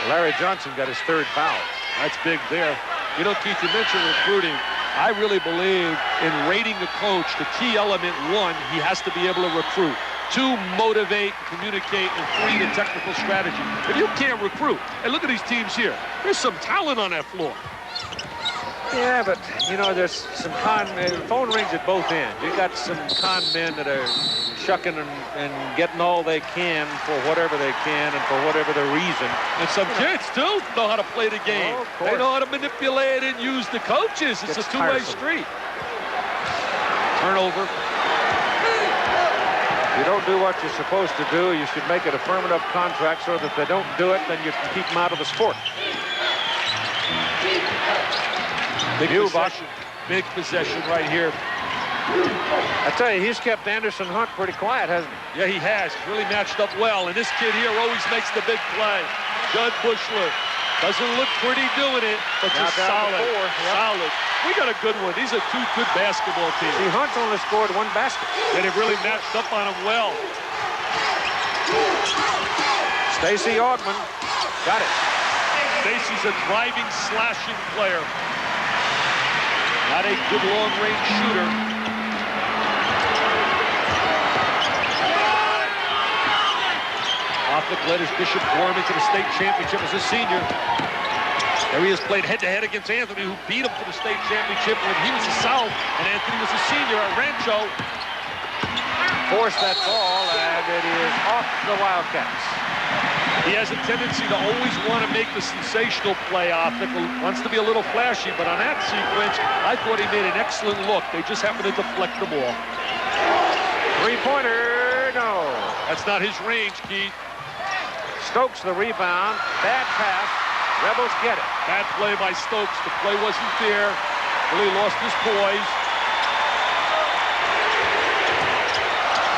Larry Johnson got his 3rd foul. That's big there. You know, Keith, you mentioned recruiting. I really believe in rating a coach. The key element, 1, he has to be able to recruit. 2, motivate, communicate, and 3, the technical strategy. If you can't recruit, and look at these teams here. There's some talent on that floor. Yeah, but, you know, there's some phone rings at both ends. You got some con men that are shucking and getting all they can for whatever they can and for whatever the reason. And some kids, too, know how to play the game. Oh, of course. They know how to manipulate and use the coaches. It's a two-way street. Turnover. If you don't do what you're supposed to do, you should make it a affirmative contract so that if they don't do it, then you can keep them out of the sport. Big possession right here. I tell you, he's kept Anderson Hunt pretty quiet, hasn't he? Yeah, he has. Really matched up well. And this kid here always makes the big play. Judd Bushler doesn't look pretty doing it, but just solid. Solid. We got a good one. These are 2 good basketball teams. See, Hunt only scored 1 basket. And it really matched up on him well. Stacey Augman got it. Stacey's a driving, slashing player. Not a good long-range shooter. Offutt led his Bishop Gorham into the state championship as a senior. There he has played head-to-head against Anthony, who beat him to the state championship when he was a South, and Anthony was a senior at Rancho. Forced that ball, and it is off the Wildcats. He has a tendency to always want to make the sensational play off. Wants to be a little flashy, but on that sequence, I thought he made an excellent look. They just happened to deflect the ball. Three-pointer, no. That's not his range, Keith. Stokes the rebound. Bad pass. Rebels get it. Bad play by Stokes. The play wasn't there. Really lost his poise.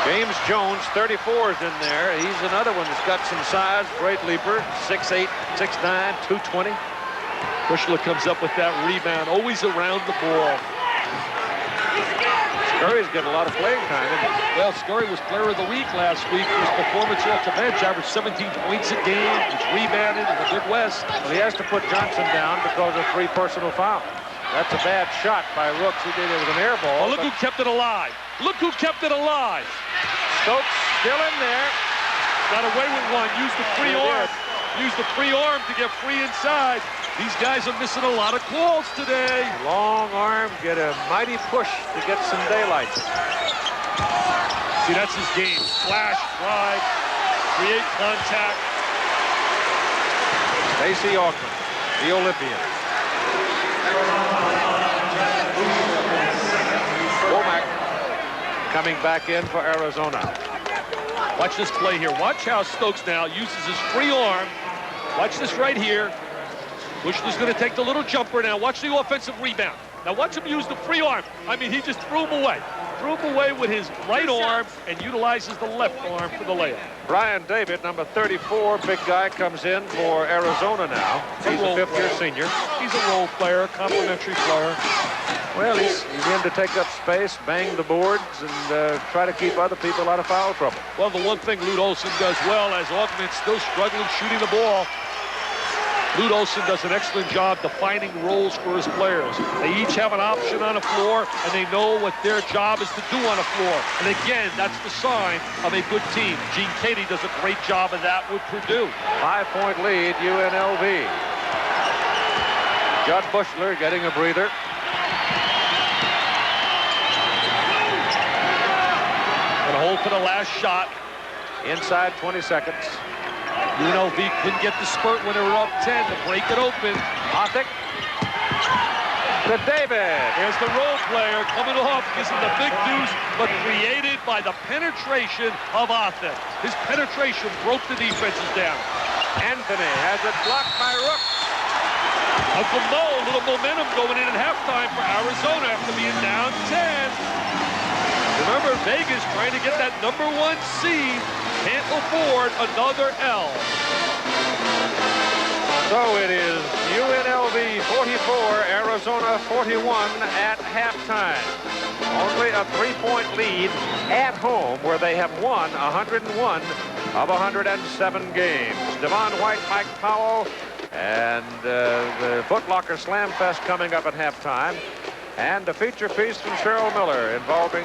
James Jones, 34 is in there. He's another one that's got some size. Great leaper, 6'8", 6'9", 220. Bushler comes up with that rebound, always around the ball. Scurry's getting a lot of playing time, isn't he? Well, Scurry was player of the week last week. His performance off the bench averaged 17 points a game. He's rebounded in the Big West. Well, he has to put Johnson down because of 3 personal fouls. That's a bad shot by Rooks. He did it with an air ball. Oh, look who kept it alive. Look who kept it alive. Stokes still in there. Got away with one. Used the free arm. Used the free arm to get free inside. These guys are missing a lot of calls today. Long arm, get a mighty push to get some daylight. See, that's his game. Flash, drive, create contact. Stacey Augman, the Olympian. Womack coming back in for Arizona. Watch this play here. Watch how Stokes now uses his free arm. Watch this right here. Bushler's going to take the little jumper now. Watch the offensive rebound. Now watch him use the free arm. I mean, he just threw him away. Threw him away with his right arm and utilizes the left arm for the layup. Brian David, number 34, big guy, comes in for Arizona now. He's a fifth-year senior. He's a role player, complimentary player. Well, he's in to take up space, bang the boards, and try to keep other people out of foul trouble. Well, the one thing Lute Olson does well, as Augman's still struggling shooting the ball, Lute Olson does an excellent job defining roles for his players. They each have an option on the floor, and they know what their job is to do on the floor. And again, that's the sign of a good team. Gene Cady does a great job of that with Purdue. 5-point lead, UNLV. Judd Bushler getting a breather. And hold for the last shot. Inside 20 seconds. UNLV couldn't get the spurt when they were up 10 to break it open. Offutt to David. There's the role player coming off, gives him the big deuce, but created by the penetration of Offutt. His penetration broke the defenses down. Anthony has it blocked by Rook. Uncle Mo, a little momentum going in at halftime for Arizona after being down 10. Remember, Vegas trying to get that number 1 seed. Can't afford another L. So it is UNLV 44, Arizona 41 at halftime. Only a 3-point lead at home, where they have won 101 of 107 games. Devon White, Mike Powell, and the Foot Locker Slam Fest coming up at halftime. And a feature piece from Cheryl Miller involving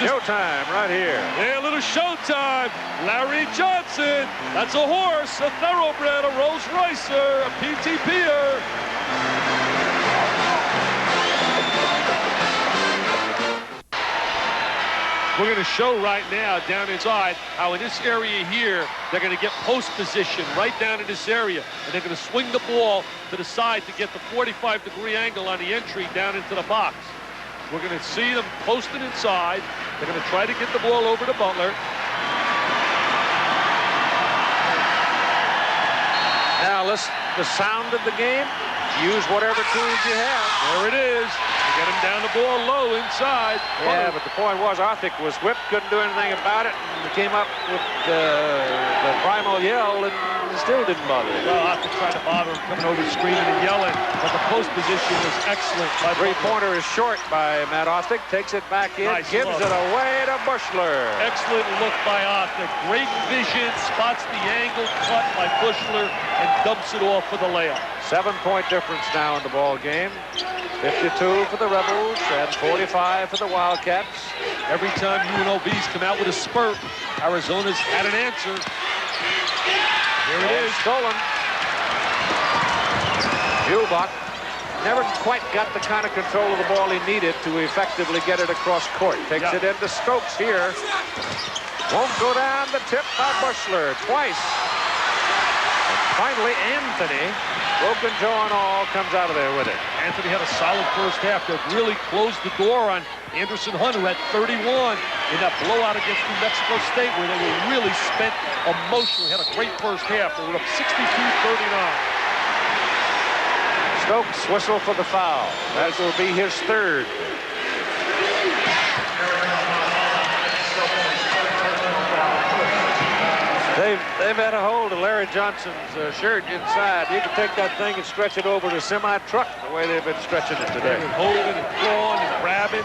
Showtime right here. Yeah, a little showtime. Larry Johnson. That's a horse, a thoroughbred, a Rolls Roycer, a PTP'er. We're going to show right now down inside how in this area here, they're going to get post position right down in this area. And they're going to swing the ball to the side to get the 45-degree angle on the entry down into the box. We're going to see them posted inside. They're going to try to get the ball over to Butler. Now listen, the sound of the game. Use whatever tools you have. There it is. You get him down the ball low inside. Yeah, but the point was Arthur was whipped, couldn't do anything about it, and came up with the primal yell and still didn't bother him. Well, Arthur tried to bother him, coming over screaming and yelling, but the post position was excellent. Three-pointer is short by Matt Arthur, takes it back in, nice gives look. it away to Bushler. Excellent look by Arthur. Great vision, spots the angle cut by Bushler, and dumps it off for the layup. 7-point difference now in the ball game. 52 for the Rebels and 45 for the Wildcats. Every time UNLV's come out with a spurt, Arizona's had an answer. Here it is. Stolen. Buebach never quite got the kind of control of the ball he needed to effectively get it across court. Takes it into Stokes here. Won't go down the tip by Bushler twice. And finally, Anthony, broken jaw and all, comes out of there with it. Anthony had a solid first half that really closed the door on Anderson Hunt, who had 31 in that blowout against New Mexico State, where they were really spent emotionally. Had a great first half. They were up 62-39. Stokes whistle for the foul. That will be his third. They've had a hold of Larry Johnson's shirt inside. You can take that thing and stretch it over to a semi-truck the way they've been stretching it today. Holding and clawing and grabbing.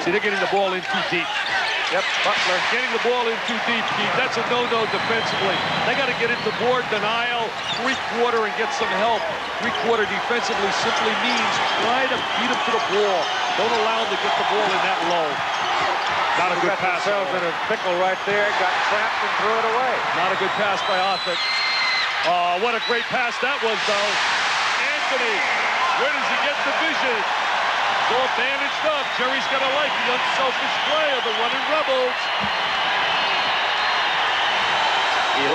See, they're getting the ball in too deep. Yep, Butler. Getting the ball in too deep, Keith. That's a no-no defensively. They got to get into board denial, three-quarter, and get some help. Three-quarter defensively simply means try to beat them to the ball. Don't allow them to get the ball in that low. Not a good pass. Themselves in a pickle right there. Got trapped and threw it away. Not a good pass by Arthur. Oh, what a great pass that was, though. Anthony, where does he get the vision? It's all bandaged up. Jerry's got to like the unselfish play of the running Rebels.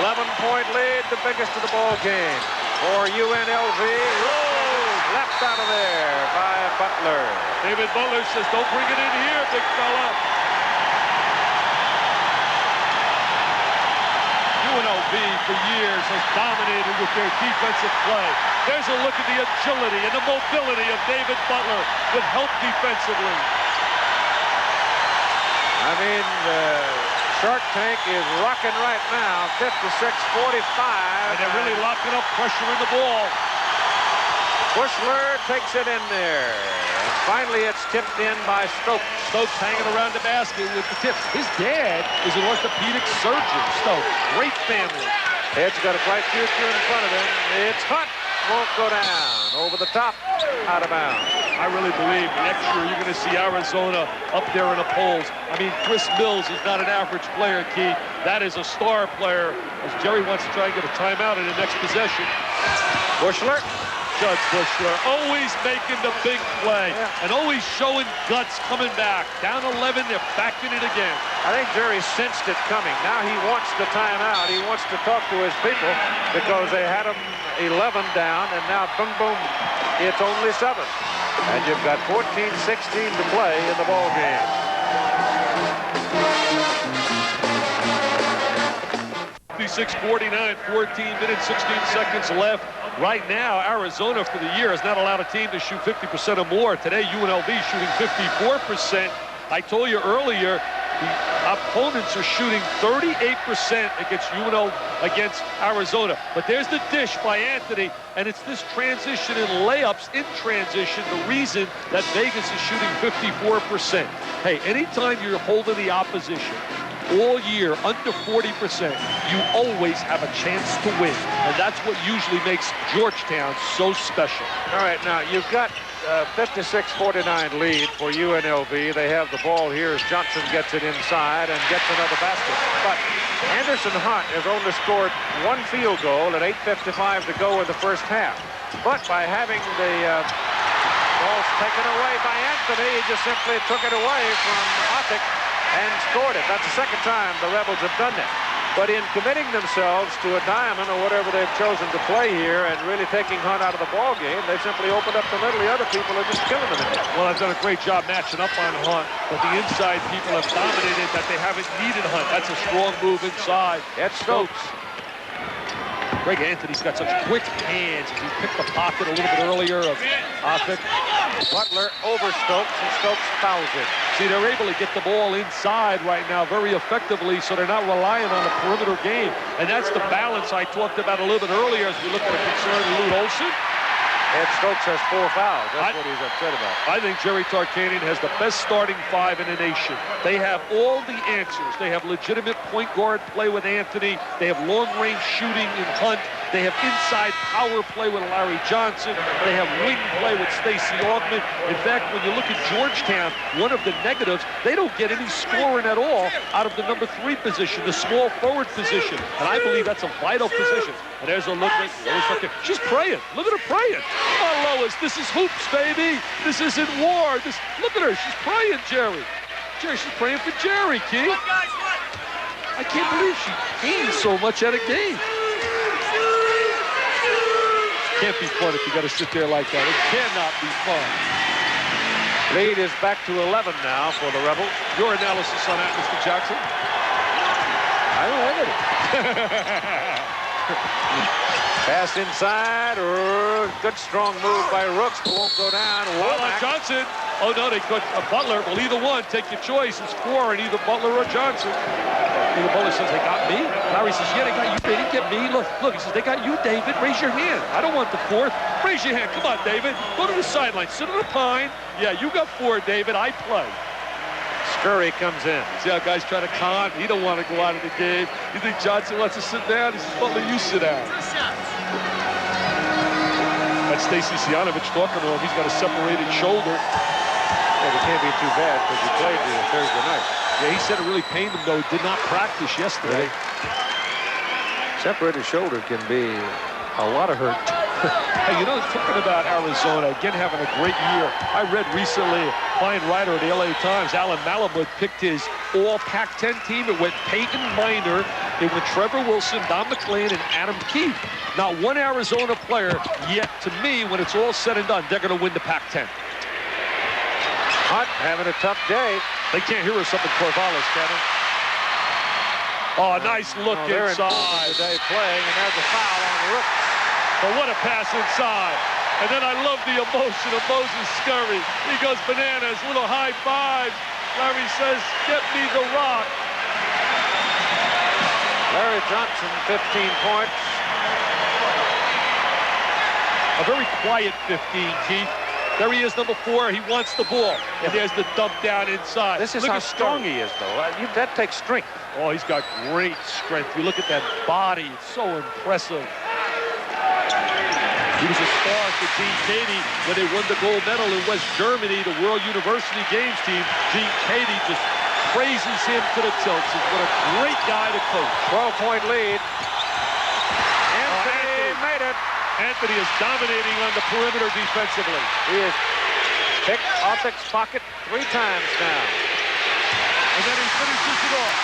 11-point lead, the biggest of the ball game for UNLV. Left out of there by Butler. David Butler says, don't bring it in here, big fella. UNLV for years has dominated with their defensive play. There's a look at the agility and the mobility of David Butler with help defensively. I mean, Shark Tank is rocking right now, 56-45. And they're really locking up pressure in the ball. Bushler takes it in there. And finally, it's tipped in by Stokes. Stokes hanging around the basket with the tip. His dad is an orthopedic surgeon, Stokes. Great family. Head's got a bright future in front of him. It's Hunt. Won't go down. Over the top. Out of bounds. I really believe next year you're going to see Arizona up there in the polls. I mean, Chris Mills is not an average player, Keith. That is a star player, as Jerry wants to try and get a timeout in the next possession. Bushler. Judge Bushler always making the big play and always showing guts coming back. Down 11, they're back in it again. I think Jerry sensed it coming. Now he wants the timeout. He wants to talk to his people because they had him 11 down, and now boom, boom, it's only 7. And you've got 14-16 to play in the ball game. 56-49, 14 minutes, 16 seconds left. Right now, Arizona for the year has not allowed a team to shoot 50% or more. Today, UNLV shooting 54%. I told you earlier, the opponents are shooting 38% against Arizona. But there's the dish by Anthony, and it's this transition and layups in transition, the reason that Vegas is shooting 54%. Hey, anytime you're holding the opposition all year under 40%, you always have a chance to win. And that's what usually makes Georgetown so special. All right, now you've got 56-49 lead for UNLV. They have the ball here as Johnson gets it inside and gets another basket. But Anderson Hunt has only scored one field goal at 8:55 to go in the first half. But by having the ball's taken away by Anthony, he just simply took it away from Othick and scored it. That's the second time the Rebels have done that. But in committing themselves to a diamond or whatever they've chosen to play here and really taking Hunt out of the ball game, they simply opened up the middle. The other people are just killing them in there. Well, they've done a great job matching up on Hunt, but the inside people have dominated that they haven't needed Hunt. That's a strong move inside. It's Stokes. Greg Anthony's got such quick hands. He picked the pocket a little bit earlier of Othick. Butler over Stokes, and Stokes fouls him. See, they're able to get the ball inside right now very effectively, so they're not relying on the perimeter game. And that's the balance I talked about a little bit earlier as we look at a concern Lute Olson. Ed Stokes has 4 fouls. That's what he's upset about. I think Jerry Tarkanian has the best starting 5 in the nation. They have all the answers. They have legitimate point guard play with Anthony. They have long-range shooting in Hunt. They have inside power play with Larry Johnson. They have wing play with Stacey Augmon. In fact, when you look at Georgetown, one of the negatives, they don't get any scoring at all out of the number 3 position, the small forward position. And I believe that's a vital position. And there's a look at she's praying. Look at her praying. Come on, Lois. This is hoops, baby. This isn't war. Look at her. She's praying, Jerry. Jerry, she's praying for Jerry, Keith. I can't believe she gained so much at a game. Can't be fun if you got to sit there like that. It cannot be fun. Lead is back to 11 now for the Rebels. Your analysis on that, Mr. Jackson? I don't like it. Pass inside. Good strong move by Rooks. Won't go down. Womack. Johnson. Oh, no, they could. Butler. Well, either one. Take your choice. It's 4 in either Butler or Johnson. The Butler says, they got me. Larry says, yeah, they got you. They didn't get me. Look, he says, they got you, David. Raise your hand. I don't want the 4th. Raise your hand. Come on, David. Go to the sideline. Sit on the pine. Yeah, you got 4, David. I play. Scurry comes in. See how guys try to con? He don't want to go out of the game. You think Johnson wants to sit down? He says, Butler, you sit down. That's Stacy Sianovich talking to him. He's got a separated shoulder. Yeah, it can't be too bad because he played Thursday night. Yeah, he said it really pained him, though. Did not practice yesterday. Separated shoulder can be a lot of hurt. Hey, you know, talking about Arizona, again having a great year. I read recently, a fine writer in the LA Times, Alan Malamud, picked his all Pac-10 team. It went Peyton Minor, it went Trevor Wilson, Don McLean, and Adam Keefe. Not one Arizona player, yet to me, when it's all said and done, they're going to win the Pac-10. Hunt having a tough day. They can't hear us up in Corvallis, can they? Oh, nice look inside. Today playing, and there's a foul on Rooks. But what a pass inside. And then I love the emotion of Moses Scurry. He goes bananas, little high five. Larry says, get me the rock. Larry Johnson, 15 points. A very quiet 15, Keith. There he is, number 4. He wants the ball. And there's the dump down inside. This is how strong he is, though. That takes strength. Oh, he's got great strength. You look at that body. It's so impressive. He was a star for Gene Cady when they won the gold medal in West Germany, the World University Games team. Gene Cady just praises him to the tilt. Says, what a great guy to coach. 12-point lead. Anthony made it. Anthony is dominating on the perimeter defensively. He has picked Othick's pocket 3 times now. And then he finishes it off.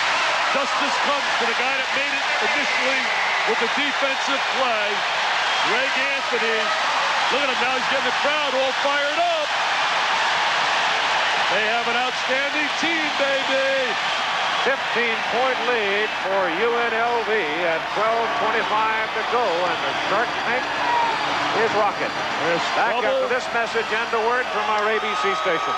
Justice comes to the guy that made it initially with the defensive play. Greg Anthony. Look at him now. He's getting the crowd all fired up. They have an outstanding team, baby. 15-point lead for UNLV and 12:25 to go, and the Shark Tank is rocking. Back after this message and a word from our ABC station.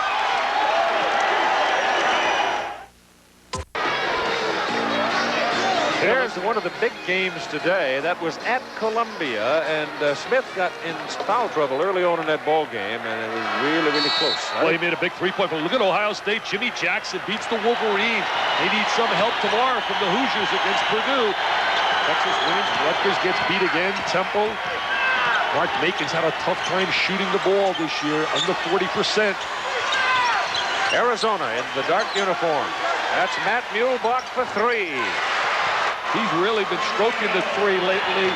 Here's one of the big games today. That was at Columbia, and Smith got in foul trouble early on in that ball game, and it was really, really close. Well, he made a big 3-point, but look at Ohio State. Jimmy Jackson beats the Wolverines. They need some help tomorrow from the Hoosiers against Purdue. Texas wins. Rutgers gets beat again. Temple. Mark Macon's had a tough time shooting the ball this year, under 40%. Arizona in the dark uniform. That's Matt Muehlbach for three. He's really been stroking the three lately.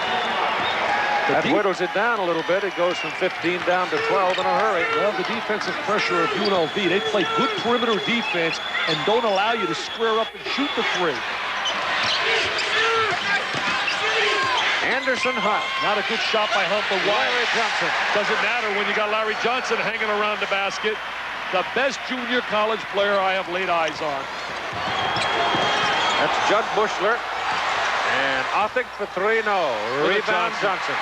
That whittles it down a little bit. It goes from 15 down to 12 in a hurry. Well, the defensive pressure of UNLV, they play good perimeter defense and don't allow you to square up and shoot the three. Anderson Hunt. Not a good shot by Hunt, but Larry Johnson. Doesn't matter when you got Larry Johnson hanging around the basket. The best junior college player I have laid eyes on. That's Judd Bushler. And Othick for three, no. Rebound Johnson.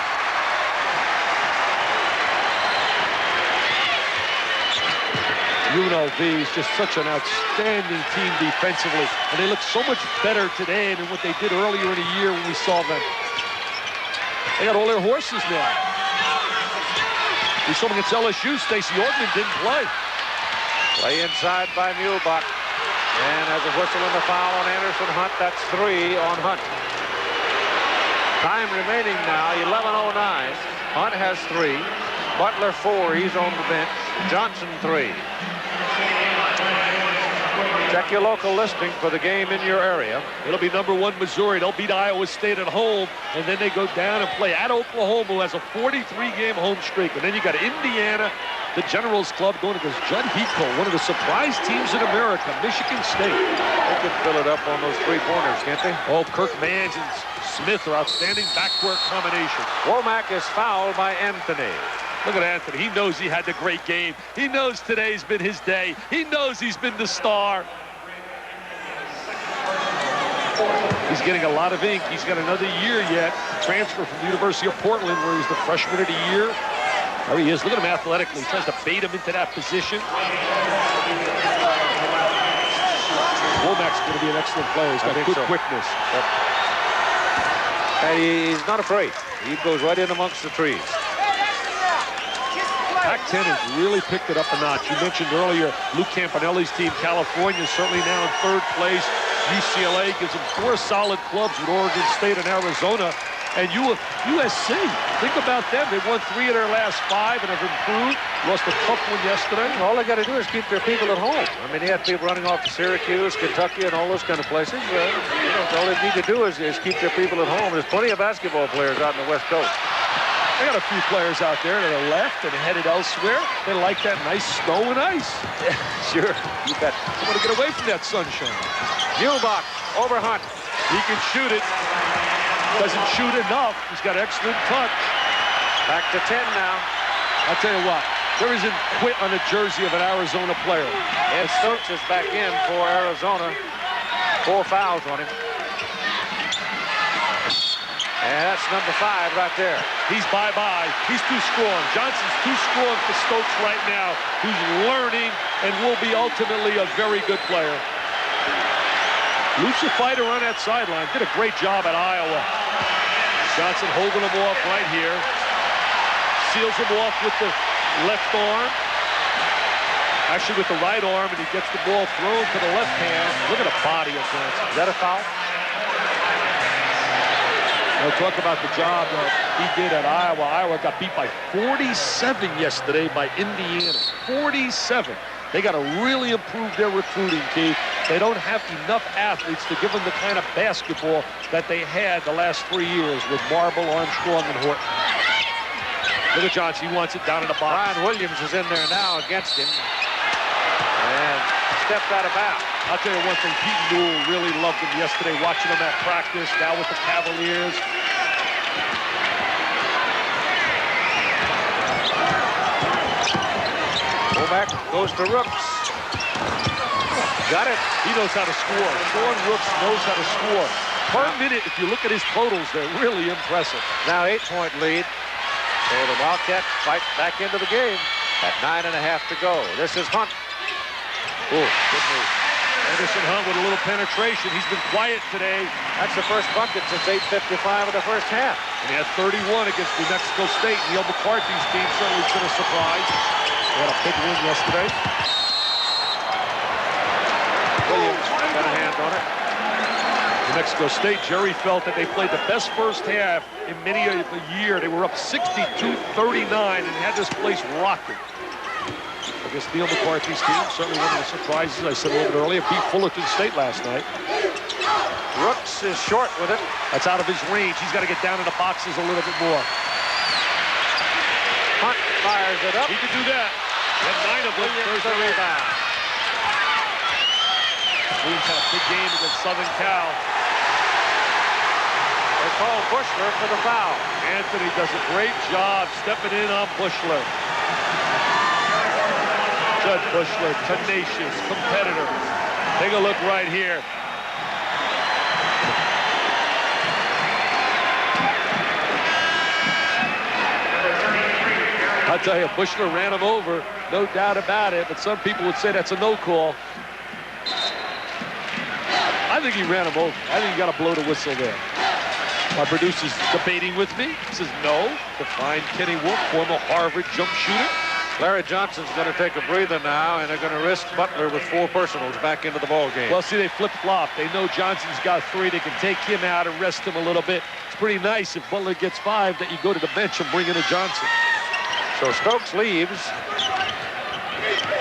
UNLV is just such an outstanding team defensively. And they look so much better today than what they did earlier in the year when we saw them. They got all their horses now. We saw them against LSU. Stacey Ortman didn't play. Play inside by Muehlbach. And as a whistle and a foul on Anderson Hunt, that's three on Hunt. Time remaining now, 11:09. Hunt has three. Butler four, he's on the bench. Johnson three. Check your local listing for the game in your area. It'll be #1 Missouri. They'll beat Iowa State at home, and then they go down and play at Oklahoma, who has a 43-game home streak. And then you got Indiana, the Generals Club, going against Judd Heathcote, one of the surprise teams in America, Michigan State. They could fill it up on those three-pointers, can't they? Oh, Kirk Mans and Smith are outstanding backcourt combination. Womack is fouled by Anthony. Look at Anthony. He knows he had the great game. He knows today's been his day. He knows he's been the star. He's getting a lot of ink. He's got another year yet. Transfer from the University of Portland, where he's the freshman of the year. There he is. Look at him athletically. He tries to bait him into that position. Womack's going to be an excellent player. He's got good quickness. Yep. And he's not afraid. He goes right in amongst the trees. Pac-10 has really picked it up a notch. You mentioned earlier Luke Campanelli's team, California, is certainly now in third place. UCLA gives them 4 solid clubs with Oregon State and Arizona. And USC, think about them. They won 3 of their last 5 and have improved. Lost a tough one yesterday. All they got to do is keep their people at home. I mean, they have people running off to Syracuse, Kentucky, and all those kind of places. All they need to do is keep their people at home. There's plenty of basketball players out in the West Coast. They got a few players out there that are left and headed elsewhere. They like that nice snow and ice. Yeah, sure, you bet. They want to get away from that sunshine. Muehlbach over Hunt. He can shoot it. Doesn't shoot enough. He's got excellent touch. Back to 10 now. I'll tell you what, there isn't quit on the jersey of an Arizona player. Ed Stokes is back in for Arizona. 4 fouls on him. And that's number 5 right there. He's bye-bye. He's too strong. Johnson's too strong for Stokes right now, who's learning and will be ultimately a very good player. Lucha fighter on that sideline. Did a great job at Iowa. Johnson holding him off right here. Seals him off with the left arm. Actually with the right arm, and he gets the ball thrown to the left hand. Look at the body of Johnson. Is that a foul? We'll talk about the job that he did at Iowa. Iowa got beat by 47 yesterday by Indiana. 47. They got to really improve their recruiting, Keith. They don't have enough athletes to give them the kind of basketball that they had the last 3 years with Marble, Armstrong, and Horton. Look at Johnson. He wants it down in the box. Brian Williams is in there now against him. And stepped out of bounds. I'll tell you one thing, Pete Newell really loved him yesterday, watching him at practice, now with the Cavaliers. Womack goes to Rooks. Got it. He knows how to score. Sean Rooks knows how to score. Per minute, if you look at his totals, they're really impressive. Now 8-point lead. So the Wildcats fight back into the game at 9.5 to go. This is Hunt. Oh, good move. Anderson Hunt with a little penetration. He's been quiet today. That's the first bucket since 8:55 of the first half. And he had 31 against New Mexico State. Neil McCarthy's team certainly should have surprised. They had a big win yesterday. Williams got a hand on it. And Mexico State, Jerry felt that they played the best first half in many a year. They were up 62-39 and had this place rocking. I guess Neil McCarthy's team, certainly one of the surprises, I said a little bit earlier, beat Fullerton State last night. Rooks is short with it. That's out of his range. He's got to get down in the boxes a little bit more. Hunt fires it up. He can do that. He had 9 of them. Williams the rebound. Williams had a big game against Southern Cal. They call Bushler for the foul. Anthony does a great job stepping in on Bushler. Judd Bushler, tenacious, competitor. Take a look right here. I'll tell you, Bushler ran him over, no doubt about it, but some people would say that's a no call. I think he ran him over. I think you got to blow the whistle there. My producer's debating with me. He says no. To find Kenny Wolf, former Harvard jump shooter. Larry Johnson's going to take a breather now, and they're going to risk Butler with 4 personals back into the ball game. Well, see, they flip-flop. They know Johnson's got 3. They can take him out and rest him a little bit. It's pretty nice if Butler gets 5 that you go to the bench and bring in a Johnson. So Stokes leaves.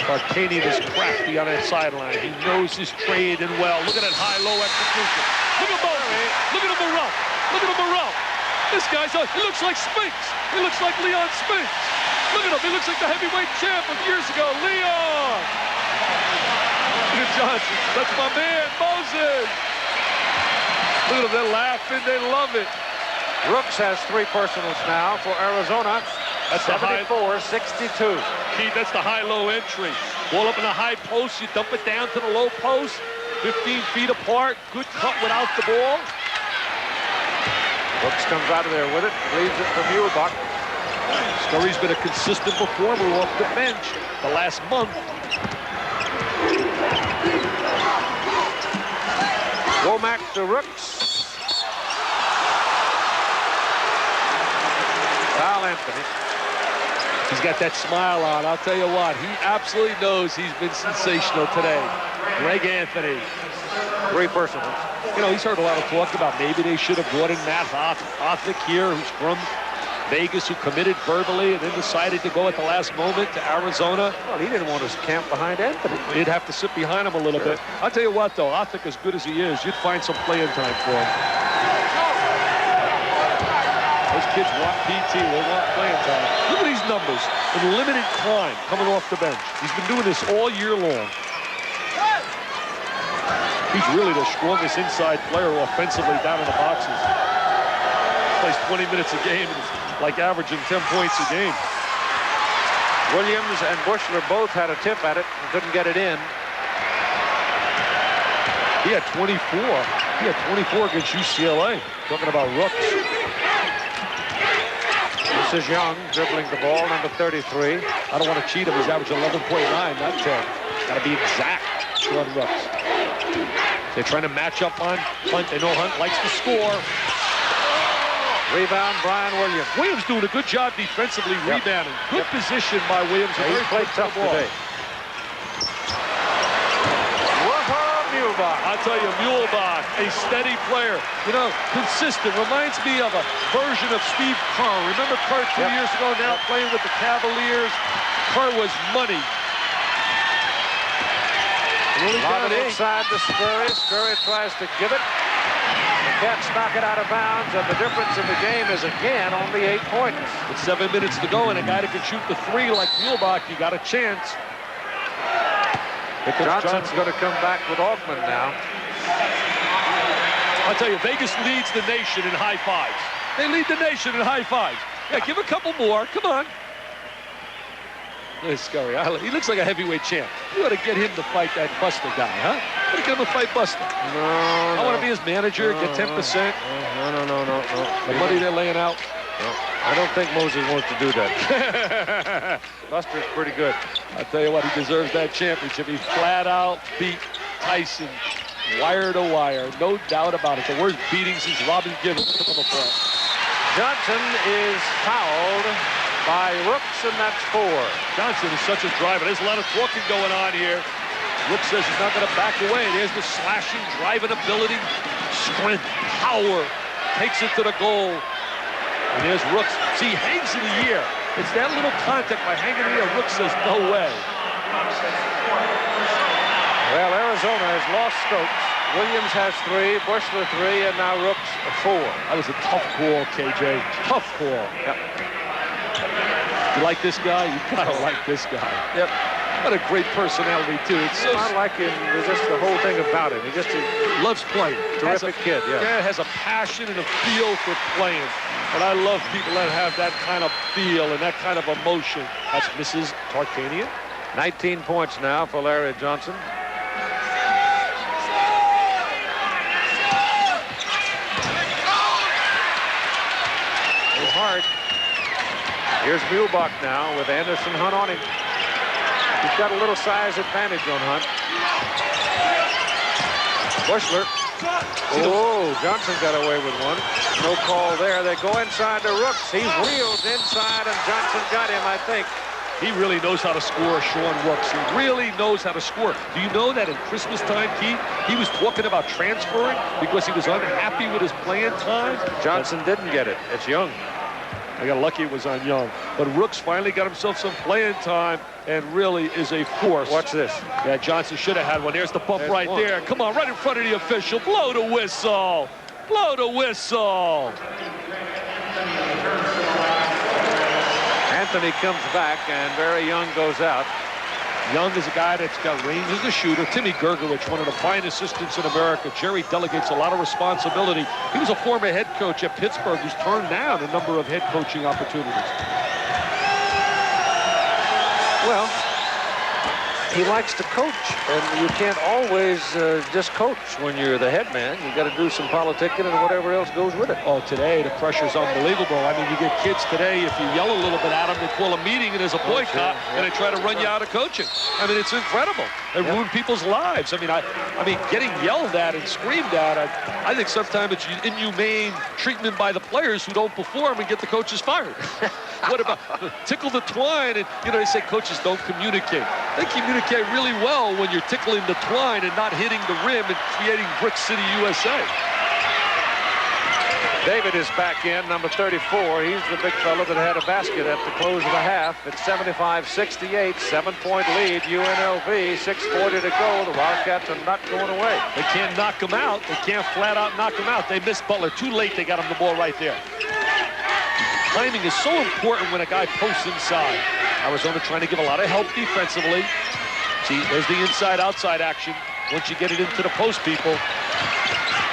Bartanian is crafty on that sideline. He knows his trade and well. Look at that high-low execution. Look at Murray. Look at Morrell. Look at Morrell. This guy's, he looks like Spinks. He looks like Leon Spinks. Look at him. He looks like the heavyweight champ of years ago. Leon. Look at Johnson. That's my man, Moses. Look at them. They're laughing. They love it. Rooks has 3 personals now for Arizona. That's the 74-62. Keith, that's the high-low entry. Ball up in the high post. You dump it down to the low post. 15 feet apart. Good cut without the ball. Rooks comes out of there with it. Leaves it for Muehlbach. Scurry's been a consistent performer off the bench the last month. Womack to Rooks. Foul Anthony. He's got that smile on. I'll tell you what, he absolutely knows he's been sensational today. Greg Anthony. 3 personals. You know, he's heard a lot of talk about maybe they should have brought in Matt Othick here, who's from Vegas, who committed verbally and then decided to go at the last moment to Arizona. Well, he didn't want to camp behind Anthony. He'd have to sit behind him a little bit. I'll tell you what, though, Othick, as good as he is, you'd find some playing time for him. Those kids want PT. They want playing time. Look at these numbers in limited time coming off the bench. He's been doing this all year long. He's really the strongest inside player offensively down in the boxes. Plays 20 minutes a game and is like averaging 10 points a game. Williams and Bushler both had a tip at it and couldn't get it in. He had 24. He had 24 against UCLA. Talking about Rooks. This is Young dribbling the ball, number 33. I don't want to cheat him. He's averaging 11.9, not 10. Got to be exact on Rooks. They're trying to match up on Hunt. They know Hunt likes to score. Rebound, Brian Williams. Williams doing a good job defensively rebounding. Good position by Williams. He played tough today. Muehlbach. I'll tell you, Muehlbach, a steady player. You know, consistent. Reminds me of a version of Steve Kerr. Remember Kerr 2 years ago, now playing with the Cavaliers? Kerr was money. Lob it inside to Scurry. Scurry tries to give it. The Cats knock it out of bounds, and the difference in the game is again only 8 points. With 7 minutes to go, and a guy that can shoot the 3 like Muehlbach, you got a chance. Johnson's going to come back with Augman now. I'll tell you, Vegas leads the nation in high fives. They lead the nation in high fives. Yeah, give a couple more. Come on. Look at Scurry. He looks like a heavyweight champ. You ought to get him to fight that Buster guy, huh? You ought to get him to fight Buster. No, I want to be his manager, get 10%. No. The money they're laying out. No. I don't think Moses wants to do that. Buster's pretty good. I'll tell you what, he deserves that championship. He flat out beat Tyson wire to wire. No doubt about it. The worst beating since Robin Givens took him apart. Johnson is fouled by Rooks, and that's 4. Johnson is such a driver. There's a lot of talking going on here. Rooks says he's not going to back away. There's the slashing, driving ability, strength, power, takes it to the goal. And there's Rooks. See, he hangs in the air. It's that little contact by hanging in the air. Rooks says, no way. Well, Arizona has lost Stokes. Williams has 3, Bushler 3, and now Rooks 4. That was a tough call, KJ. Tough call. Yep. You like this guy? You gotta like this guy. Yep. What a great personality, too. It's so I like him. There's just the whole thing about him. He just loves playing. Terrific kid, yeah. Yeah, has a passion and a feel for playing. And I love people that have that kind of feel and that kind of emotion. That's Mrs. Tarkanian. 19 points now for Larry Johnson. Hard. Here's Muehlbach now with Anderson Hunt on him. He's got a little size advantage on Hunt. Bushler. Oh, Johnson got away with one. No call there. They go inside to Rooks. He wheels inside, and Johnson got him, I think. He really knows how to score, Sean Rooks. He really knows how to score. Do you know that in Christmas time, Keith, he was talking about transferring because he was unhappy with his playing time? Johnson didn't get it. It's Young. I got lucky it was on Young. But Rooks finally got himself some playing time and really is a force. Watch this. Yeah, Johnson should have had one. There's the bump right there. Come on, right in front of the official. Blow the whistle. Blow the whistle. Anthony comes back, and Barry Young goes out. Young is a guy that's got range as a shooter. Timmy Gergowich, one of the fine assistants in America. Jerry delegates a lot of responsibility. He was a former head coach at Pittsburgh who's turned down a number of head coaching opportunities. Well, he likes to coach, and you can't always just coach when you're the head man. You got to do some politicking and whatever else goes with it. Oh, today the pressure's unbelievable. I mean, you get kids today, if you yell a little bit at them, they call a meeting and there's a boycott, and they try to run you out of coaching. I mean, it's incredible. They ruin people's lives. I mean, getting yelled at and screamed at, I think sometimes it's inhumane treatment by the players who don't perform and get the coaches fired. What about tickle the twine? And, you know, they say coaches don't communicate. They communicate really well when you're tickling the twine and not hitting the rim and creating Brick City, USA. David is back in, number 34. He's the big fella that had a basket at the close of the half. It's 75-68, 7-point lead, UNLV, 6:40 to go. The Wildcats are not going away. They can't knock him out. They can't flat out knock him out. They missed Butler. Too late, they got him the ball right there. Timing is so important when a guy posts inside. Arizona trying to give a lot of help defensively. See, there's the inside-outside action. Once you get it into the post, people,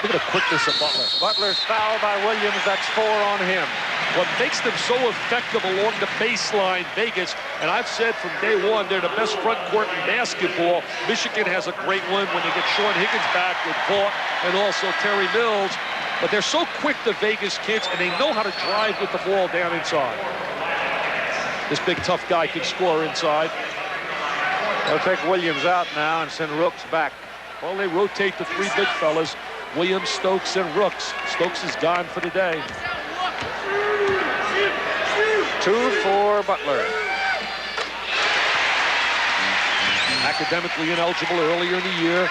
look at the quickness of Butler. Butler's fouled by Williams. That's 4 on him. What makes them so effective along the baseline, Vegas, and I've said from day one, they're the best front court in basketball. Michigan has a great one when they get Sean Higgins back with Vaught and also Terry Mills. But they're so quick, the Vegas kids, and they know how to drive with the ball down inside. This big, tough guy can score inside. They'll take Williams out now and send Rooks back. Well, they rotate the 3 big fellas, Williams, Stokes, and Rooks. Stokes is gone for the day. 2 for Butler. Academically ineligible earlier in the year.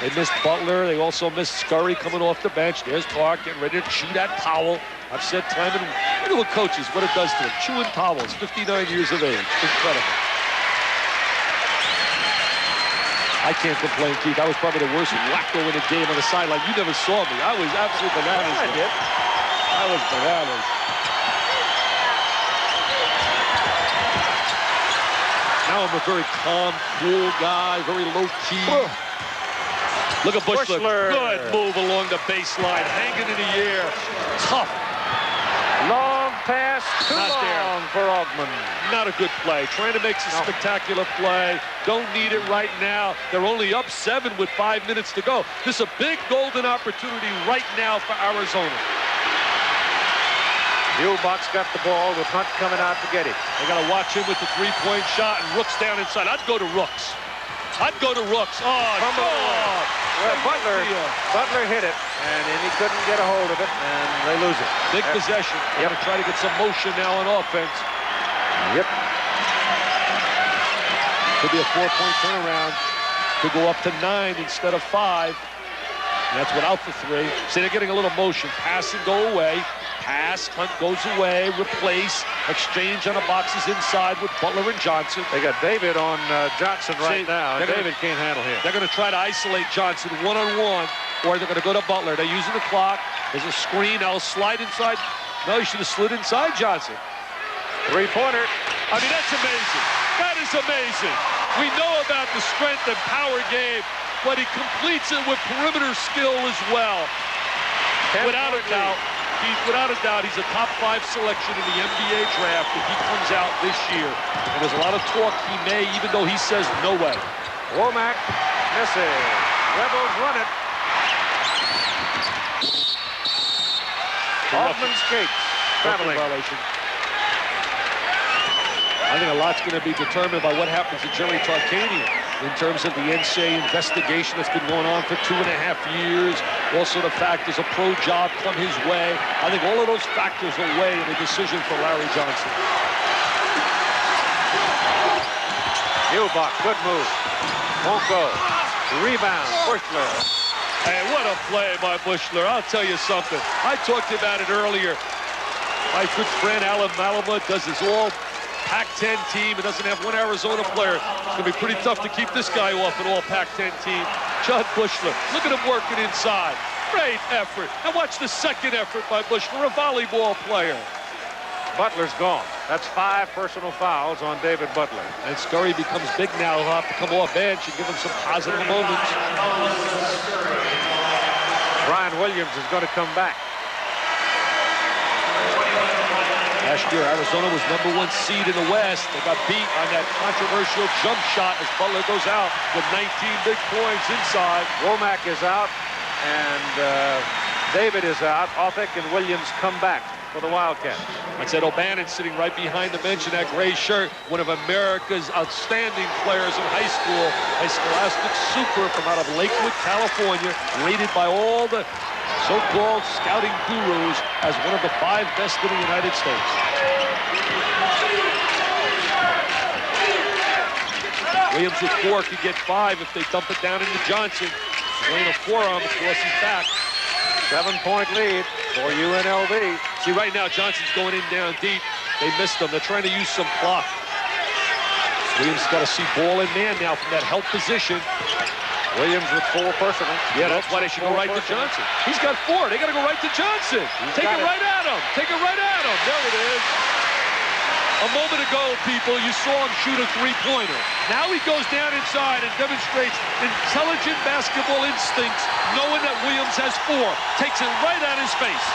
They missed Butler. They also missed Scurry coming off the bench. There's Clark getting ready to chew that towel. I've said time and look at what coaches, what it does to them. Chewing towels, 59 years of age. Incredible. I can't complain, Keith. I was probably the worst wacko in the game on the sideline. You never saw me. I was absolutely bananas. I did. I was bananas. Now I'm a very calm, cool guy, very low-key. Look at Bushler. Good move along the baseline, hanging in the air. Tough. Long pass, too long for Augman. Not a good play. Trying to make a spectacular play. Don't need it right now. They're only up 7 with 5 minutes to go. This is a big golden opportunity right now for Arizona. Muehlbach's got the ball with Hunt coming out to get it. They got to watch him with the 3-point shot, and Rooks down inside. I'd go to Rooks. I'd go to Rooks. Oh, well, Butler hit it, and he couldn't get a hold of it, and they lose it. Big possession. They're going to try to get some motion now on offense. Yep. Could be a 4-point turnaround. Could go up to 9 instead of 5. And that's without the 3. See, they're getting a little motion. Pass and go away. Pass, Hunt goes away, replace, exchange on the boxes inside with Butler and Johnson. They got David on Johnson right now, and David can't handle him. They're going to try to isolate Johnson one-on-one, or they're going to go to Butler. They're using the clock. There's a screen. Now slide inside. No, you should have slid inside Johnson. Three-pointer. I mean, that's amazing. That is amazing. We know about the strength and power game, but he completes it with perimeter skill as well. Without a doubt. Without a doubt, he's a top 5 selection in the NBA draft if he comes out this year. And there's a lot of talk he may, even though he says no way. Womack misses. Rebels run it. Hoffman's skates. Traveling. Violation. I think a lot's going to be determined by what happens to Jerry Tarkanian in terms of the NCAA investigation that's been going on for 2.5 years. Also the fact there's a pro job come his way. I think all of those factors will weigh in the decision for Larry Johnson. Eulbach, good move. Won't go. Rebound, Bushler. Hey, what a play by Bushler. I'll tell you something. I talked about it earlier. My good friend Alan Malama does this all Pac-10 team. It doesn't have one Arizona player. It's going to be pretty tough to keep this guy off an all Pac-10 team. Judd Bushler, look at him working inside. Great effort. And watch the second effort by Bushler, a volleyball player. Butler's gone. That's 5 personal fouls on David Butler. And Scurry becomes big now. He'll have to come off bench and give him some positive moments. Brian Williams is going to come back. Last year, Arizona was #1 seed in the West. They got beat on that controversial jump shot as Butler goes out with 19 big points inside. Womack is out, and David is out. Othick and Williams come back for the Wildcats. I said O'Bannon sitting right behind the bench in that gray shirt, one of America's outstanding players in high school, a scholastic super from out of Lakewood, California, rated by all the so-called scouting gurus as one of the 5 best in the United States. Williams with 4 could get 5 if they dump it down into Johnson. Laying a forearm across his back. 7-point lead for UNLV. See, right now, Johnson's going in down deep. They missed him. They're trying to use some clock. Williams got to see ball and man now from that help position. Williams with 4 personal. Yeah, that's why they should go right to Johnson. He's got 4. They got to go right to Johnson. Take it right at him. Take it right at him. There it is. A moment ago, people, you saw him shoot a 3-pointer. Now he goes down inside and demonstrates intelligent basketball instincts, knowing that Williams has 4. Takes it right at his face.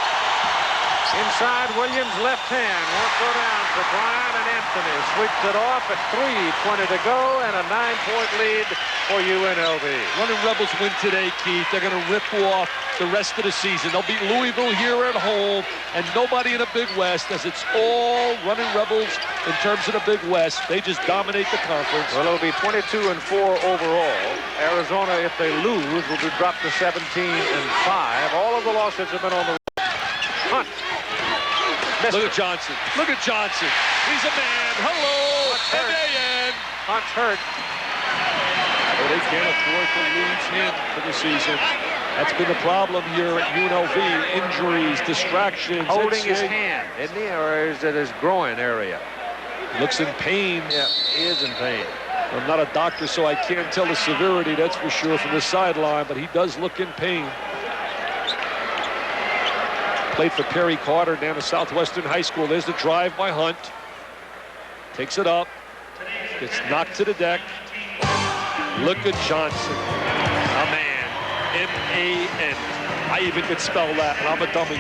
Inside, Williams' left hand won't go down for Brian, and Anthony sweeps it off at 3:20 to go, and a 9-point lead for UNLV. Running Rebels win today, Keith. They're going to rip off the rest of the season. They'll beat Louisville here at home, and nobody in the Big West, as it's all Running Rebels in terms of the Big West. They just dominate the conference. Well, it'll be 22-4 overall. Arizona, if they lose, will be dropped to 17-5. All of the losses have been on the Hunt. Look at Johnson. Look at Johnson. He's a man. Hello. M-A-N. Hunt's hurt. Well, they can't afford to lose him for the season. That's been the problem here at UNLV. Injuries, distractions. Holding his hand, isn't he? Or is it his groin area? Looks in pain. Yeah, he is in pain. I'm not a doctor, so I can't tell the severity, that's for sure, from the sideline, but he does look in pain. Played for Perry Carter down at Southwestern High School. There's the drive by Hunt. Takes it up. Gets knocked to the deck. Look at Johnson. A man. M-A-N. I even could spell that, and I'm a dummy.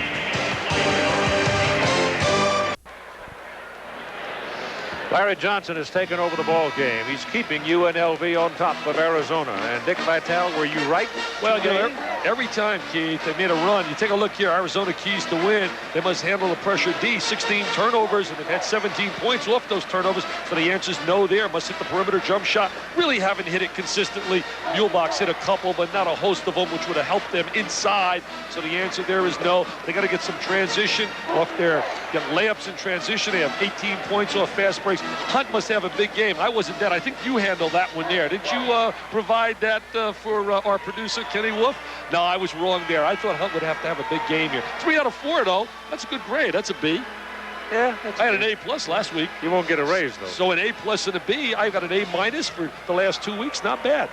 Larry Johnson has taken over the ball game. He's keeping UNLV on top of Arizona. And Dick Vitale, were you right? Well, you know, every time, Keith, they made a run. You take a look here, Arizona keys to win. They must handle the pressure D. 16 turnovers, and they've had 17 points off those turnovers. So the answer's no there. Must hit the perimeter jump shot. Really haven't hit it consistently. Muehlbach's hit a couple, but not a host of them, which would have helped them inside. So the answer there is no. They got to get some transition off their layups in transition. They have 18 points off fast breaks. Hunt must have a big game. I wasn't that. I think you handled that one there. Didn't you provide that for our producer, Kenny Wolf? No, I was wrong there. I thought Hunt would have to have a big game here. 3 out of 4, though. That's a good grade. That's a B. Yeah, I had an A+ last week. You won't get a raise, though. So an A+ and a B. I got an A- for the last 2 weeks. Not bad.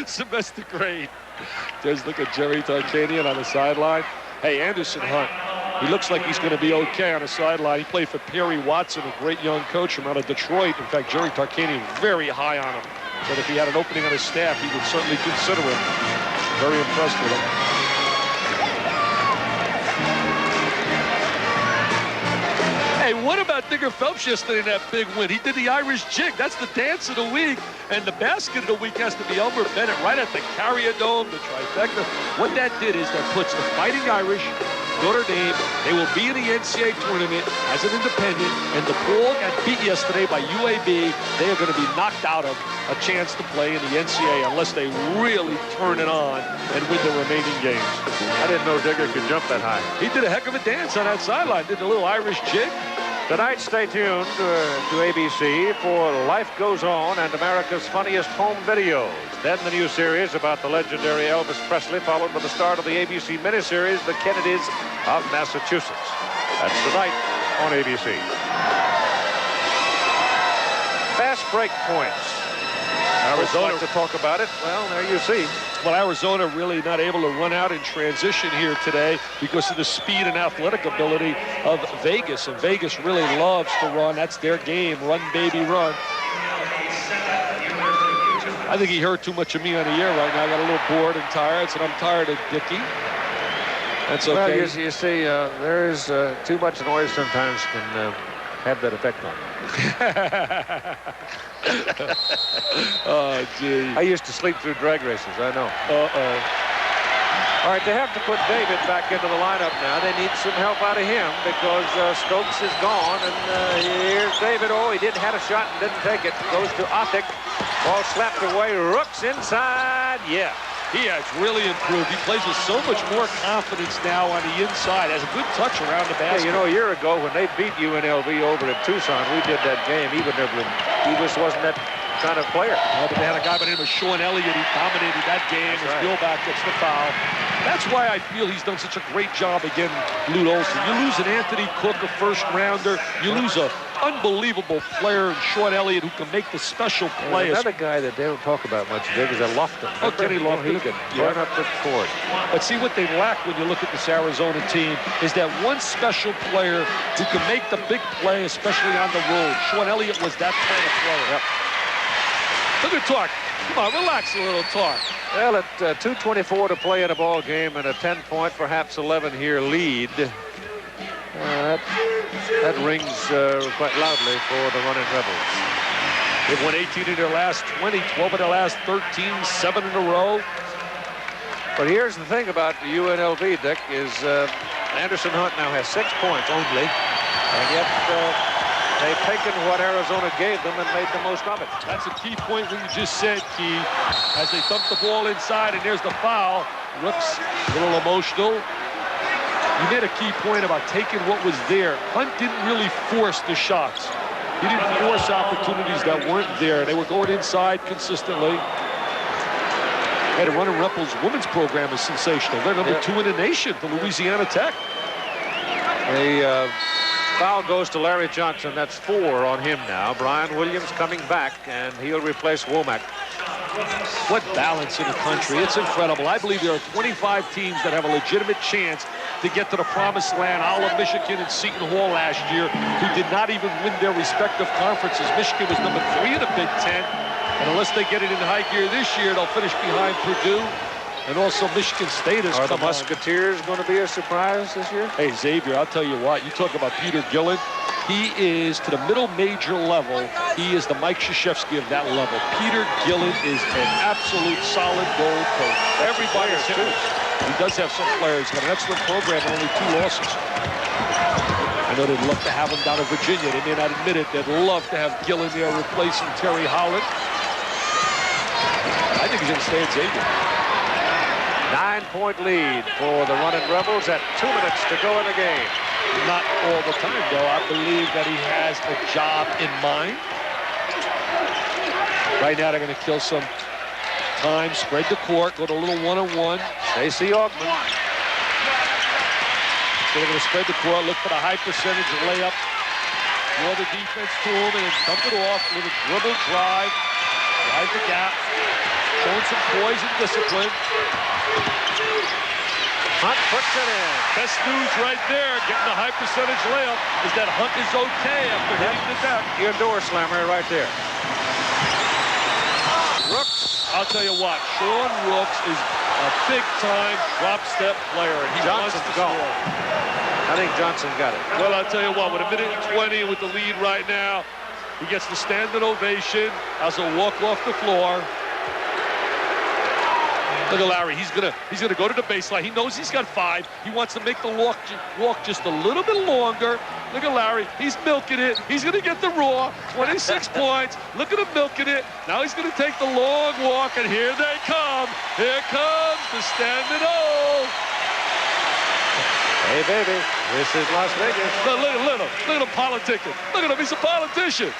Semester grade. Just look at Jerry Tarkanian on the sideline. Hey, Anderson Hunt. He looks like he's going to be okay on the sideline. He played for Perry Watson, a great young coach from out of Detroit. In fact, Jerry Tarkanian very high on him. But if he had an opening on his staff, he would certainly consider him. Very impressed with him. Hey, what about Digger Phelps yesterday in that big win? He did the Irish jig. That's the dance of the week. And the basket of the week has to be Elmer Bennett right at the Carrier Dome, the trifecta. What that did is that puts the Fighting Irish, Notre Dame, they will be in the NCAA tournament as an independent. And DePaul got beat yesterday by UAB. They are going to be knocked out of a chance to play in the NCAA unless they really turn it on and win the remaining games. I didn't know Digger could jump that high. He did a heck of a dance on that sideline. Did a little Irish jig. Tonight, stay tuned to ABC for Life Goes On and America's Funniest Home Videos. Then the new series about the legendary Elvis Presley, followed by the start of the ABC miniseries, The Kennedys of Massachusetts. That's tonight on ABC. Fast break points. Arizona like to talk about it. Well, there you see. Well, Arizona really not able to run out in transition here today because of the speed and athletic ability of Vegas. And Vegas really loves to run. That's their game. Run, baby, run. I think he heard too much of me on the air right now. I got a little bored and tired, so I'm tired of Dickie. That's okay. Well, you see, there is too much noise sometimes can have that effect on you. Oh, gee. I used to sleep through drag races, I know. Uh-oh. All right, they have to put David back into the lineup now. They need some help out of him because Stokes is gone. And here's David. Oh, he didn't have a shot and didn't take it. Goes to Othik. Ball slapped away. Rooks inside. Yeah. He has really improved. He plays with so much more confidence now on the inside. Has a good touch around the basket. Yeah, you know, a year ago when they beat UNLV over at Tucson, we did that game. He just wasn't that kind of player. But they had a guy by the name of Sean Elliott. He dominated that game as Billback gets the foul. That's why I feel he's done such a great job again, Lute Olson. You lose an Anthony Cook, a first-rounder. You lose a unbelievable player in Sean Elliott who can make the special plays. Another guy that they don't talk about much, Dick, is Lofton. Oh, Kenny Lofton. He can run up the court. But see, what they lack when you look at this Arizona team is that one special player who can make the big play, especially on the road. Sean Elliott was that kind of player. Yep. Look at Tark. Come on, relax a little, Tark. Well, at 2:24 to play in a ball game and a 10-point, perhaps 11 here lead. That rings quite loudly for the running Rebels. They've won 18 in their last 20, 12 in their last 13, 7 in a row. But here's the thing about UNLV, Dick, is Anderson Hunt now has 6 points only, and yet they've taken what Arizona gave them and made the most of it. That's a key point what you just said, Key. As they dump the ball inside, and there's the foul. Rooks a little emotional. You made a key point about taking what was there. Hunt didn't really force the shots. He didn't force opportunities that weren't there. They were going inside consistently. Hey, the Running Rebels women's program is sensational. They're number 2 in the nation for Louisiana Tech. The foul goes to Larry Johnson. That's 4 on him now. Brian Williams coming back, and he'll replace Womack. What balance in the country. It's incredible. I believe there are 25 teams that have a legitimate chance to get to the promised land. All of Michigan and Seton Hall last year, who did not even win their respective conferences. Michigan was number 3 in the Big Ten. And unless they get it in high gear this year, they'll finish behind Purdue. And also Michigan State has come on. Are the Musketeers going to be a surprise this year? Hey, Xavier, I'll tell you what. You talk about Peter Gillen. He is, to the middle major level, he is the Mike Krzyzewski of that level. Peter Gillen is an absolute solid gold coach. Everybody's hit. He does have some players. He's got an excellent program and only 2 losses. I know they'd love to have him down in Virginia. They may not admit it. They'd love to have Gillen there replacing Terry Holland. I think he's going to stay at Xavier. 9-point lead for the Running Rebels at 2 minutes to go in the game. Not all the time, though. I believe that he has a job in mind. Right now, they're going to kill some time, spread the court, go to a little one-on-one. Stacey Augman. They're going to spread the court, look for the high percentage layup, draw the defense to him, and then dump it off with a dribble drive the gap, showing some poise and discipline. Hunt puts it in. Best news right there, getting the high percentage layup, is that Hunt is okay after hitting the deck. Your door slammer right there. Rooks. I'll tell you what, Sean Rooks is a big-time drop-step player, and he wants to Johnson's gone. score. I think Johnson got it. Well, I'll tell you what, with a minute and 20 with the lead right now, he gets the standing ovation as a walk off the floor. Look at Larry. He's gonna go to the baseline. He knows he's got 5. He wants to make the walk just a little bit longer. Look at Larry. He's milking it. He's gonna get the raw. 26 points. Look at him milking it. Now he's gonna take the long walk, and here they come. Here comes the standing O. Hey, baby, this is Las Vegas. Look at him politicking. Look at him. He's a politician.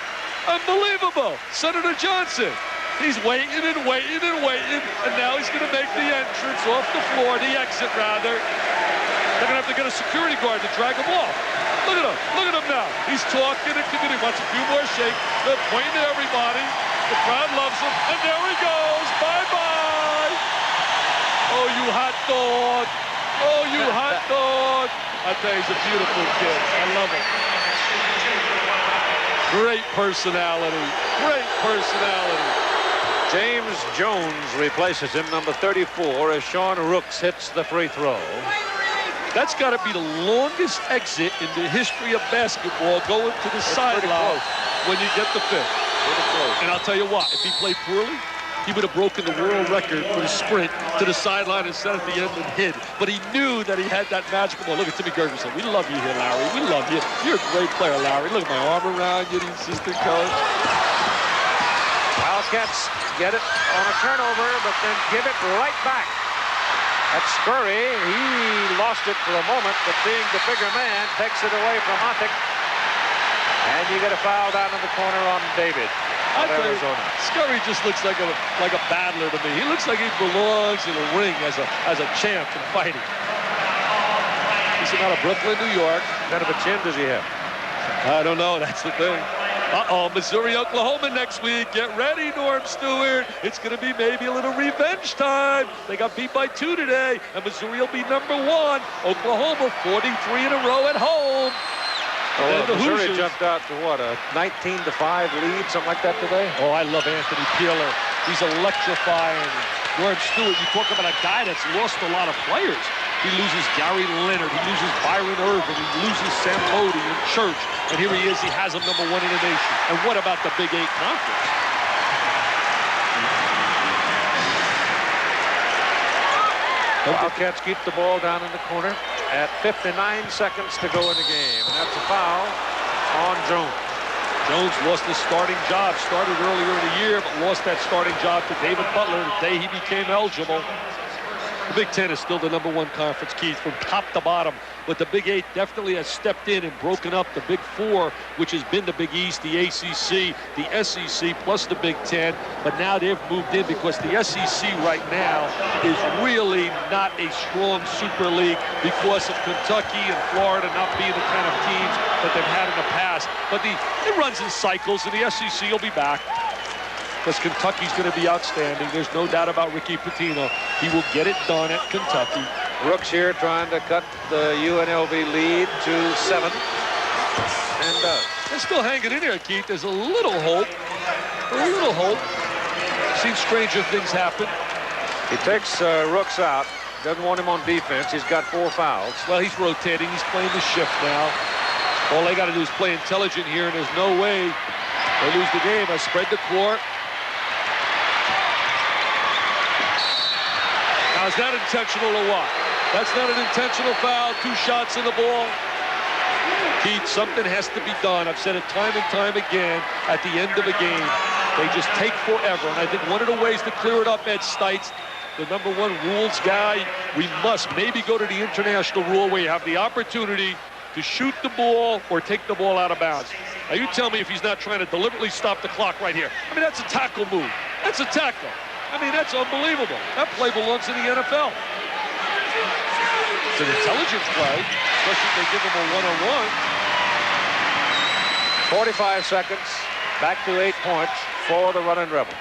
Unbelievable. Senator Johnson. He's waiting and waiting and waiting, and now he's going to make the entrance off the floor, the exit rather. They're going to have to get a security guard to drag him off. Look at him. Look at him now. He's talking and he wants a few more shakes. They're pointing to everybody. The crowd loves him, and there he goes. Bye-bye. Oh, you hot dog. Oh, you hot dog. I tell you, he's a beautiful kid. I love him. Great personality. Great personality. James Jones replaces him, number 34, as Sean Rooks hits the free throw. That's got to be the longest exit in the history of basketball, going to the sideline when you get the fifth. And I'll tell you what, if he played poorly, he would have broken the world record for the sprint to the sideline and set at the end and hid. But he knew that he had that magical ball. Look at Timmy Gergerson. We love you here, Larry. We love you. You're a great player, Larry. Look at my arm around you, the assistant coach. Wildcats get it on a turnover, but then give it right back. That's Scurry. He lost it for a moment, but being the bigger man, takes it away from Montic. And you get a foul down in the corner on David of Arizona. Scurry just looks like a battler to me. He looks like he belongs in a ring as a champ in fighting. He's out of Brooklyn, New York. What kind of a chin does he have? I don't know. That's the thing. Uh-oh, Missouri, Oklahoma next week. Get ready, Norm Stewart. It's going to be maybe a little revenge time. They got beat by 2 today, and Missouri will be number 1. Oklahoma, 43 in a row at home. Well, Missouri jumped out to what, a 19-5 lead, something like that today? Oh, I love Anthony Peeler. He's electrifying. Norm Stewart, you talk about a guy that's lost a lot of players. He loses Gary Leonard. He loses Byron Irvin. He loses Sam Bodie and Church. And here he is. He has him number 1 in the nation. And what about the Big 8 conference? Wildcats keep the ball down in the corner at 59 seconds to go in the game. And that's a foul on Jones. Jones lost his starting job. Started earlier in the year, but lost that starting job to David Butler the day he became eligible. The Big Ten is still the number 1 conference, Keith, from top to bottom. But the Big 8 definitely has stepped in and broken up the Big 4, which has been the Big East, the ACC, the SEC, plus the Big 10. But now they've moved in because the SEC right now is really not a strong Super League because of Kentucky and Florida not being the kind of teams that they've had in the past. But it runs in cycles, and the SEC will be back. Because Kentucky's going to be outstanding. There's no doubt about Ricky Pitino. He will get it done at Kentucky. Rooks here trying to cut the UNLV lead to 7. And does. They're still hanging in here, Keith. There's a little hope. A little hope. Seen stranger things happen. He takes Rooks out. Doesn't want him on defense. He's got 4 fouls. Well, he's rotating. He's playing the shift now. All they got to do is play intelligent here, and there's no way they lose the game. I spread the court. Now, is that intentional or what? That's not an intentional foul. 2 shots in the ball. Keith, something has to be done. I've said it time and time again at the end of a game. They just take forever. And I think one of the ways to clear it up, Ed Stites, the number 1 rules guy, we must maybe go to the international rule where you have the opportunity to shoot the ball or take the ball out of bounds. Now, you tell me if he's not trying to deliberately stop the clock right here. I mean, that's a tackle move. That's a tackle. I mean, that's unbelievable. That play belongs in the NFL. It's an intelligence play, especially if they give him a one-on-one. 45 seconds, back to 8 points for the running Rebels.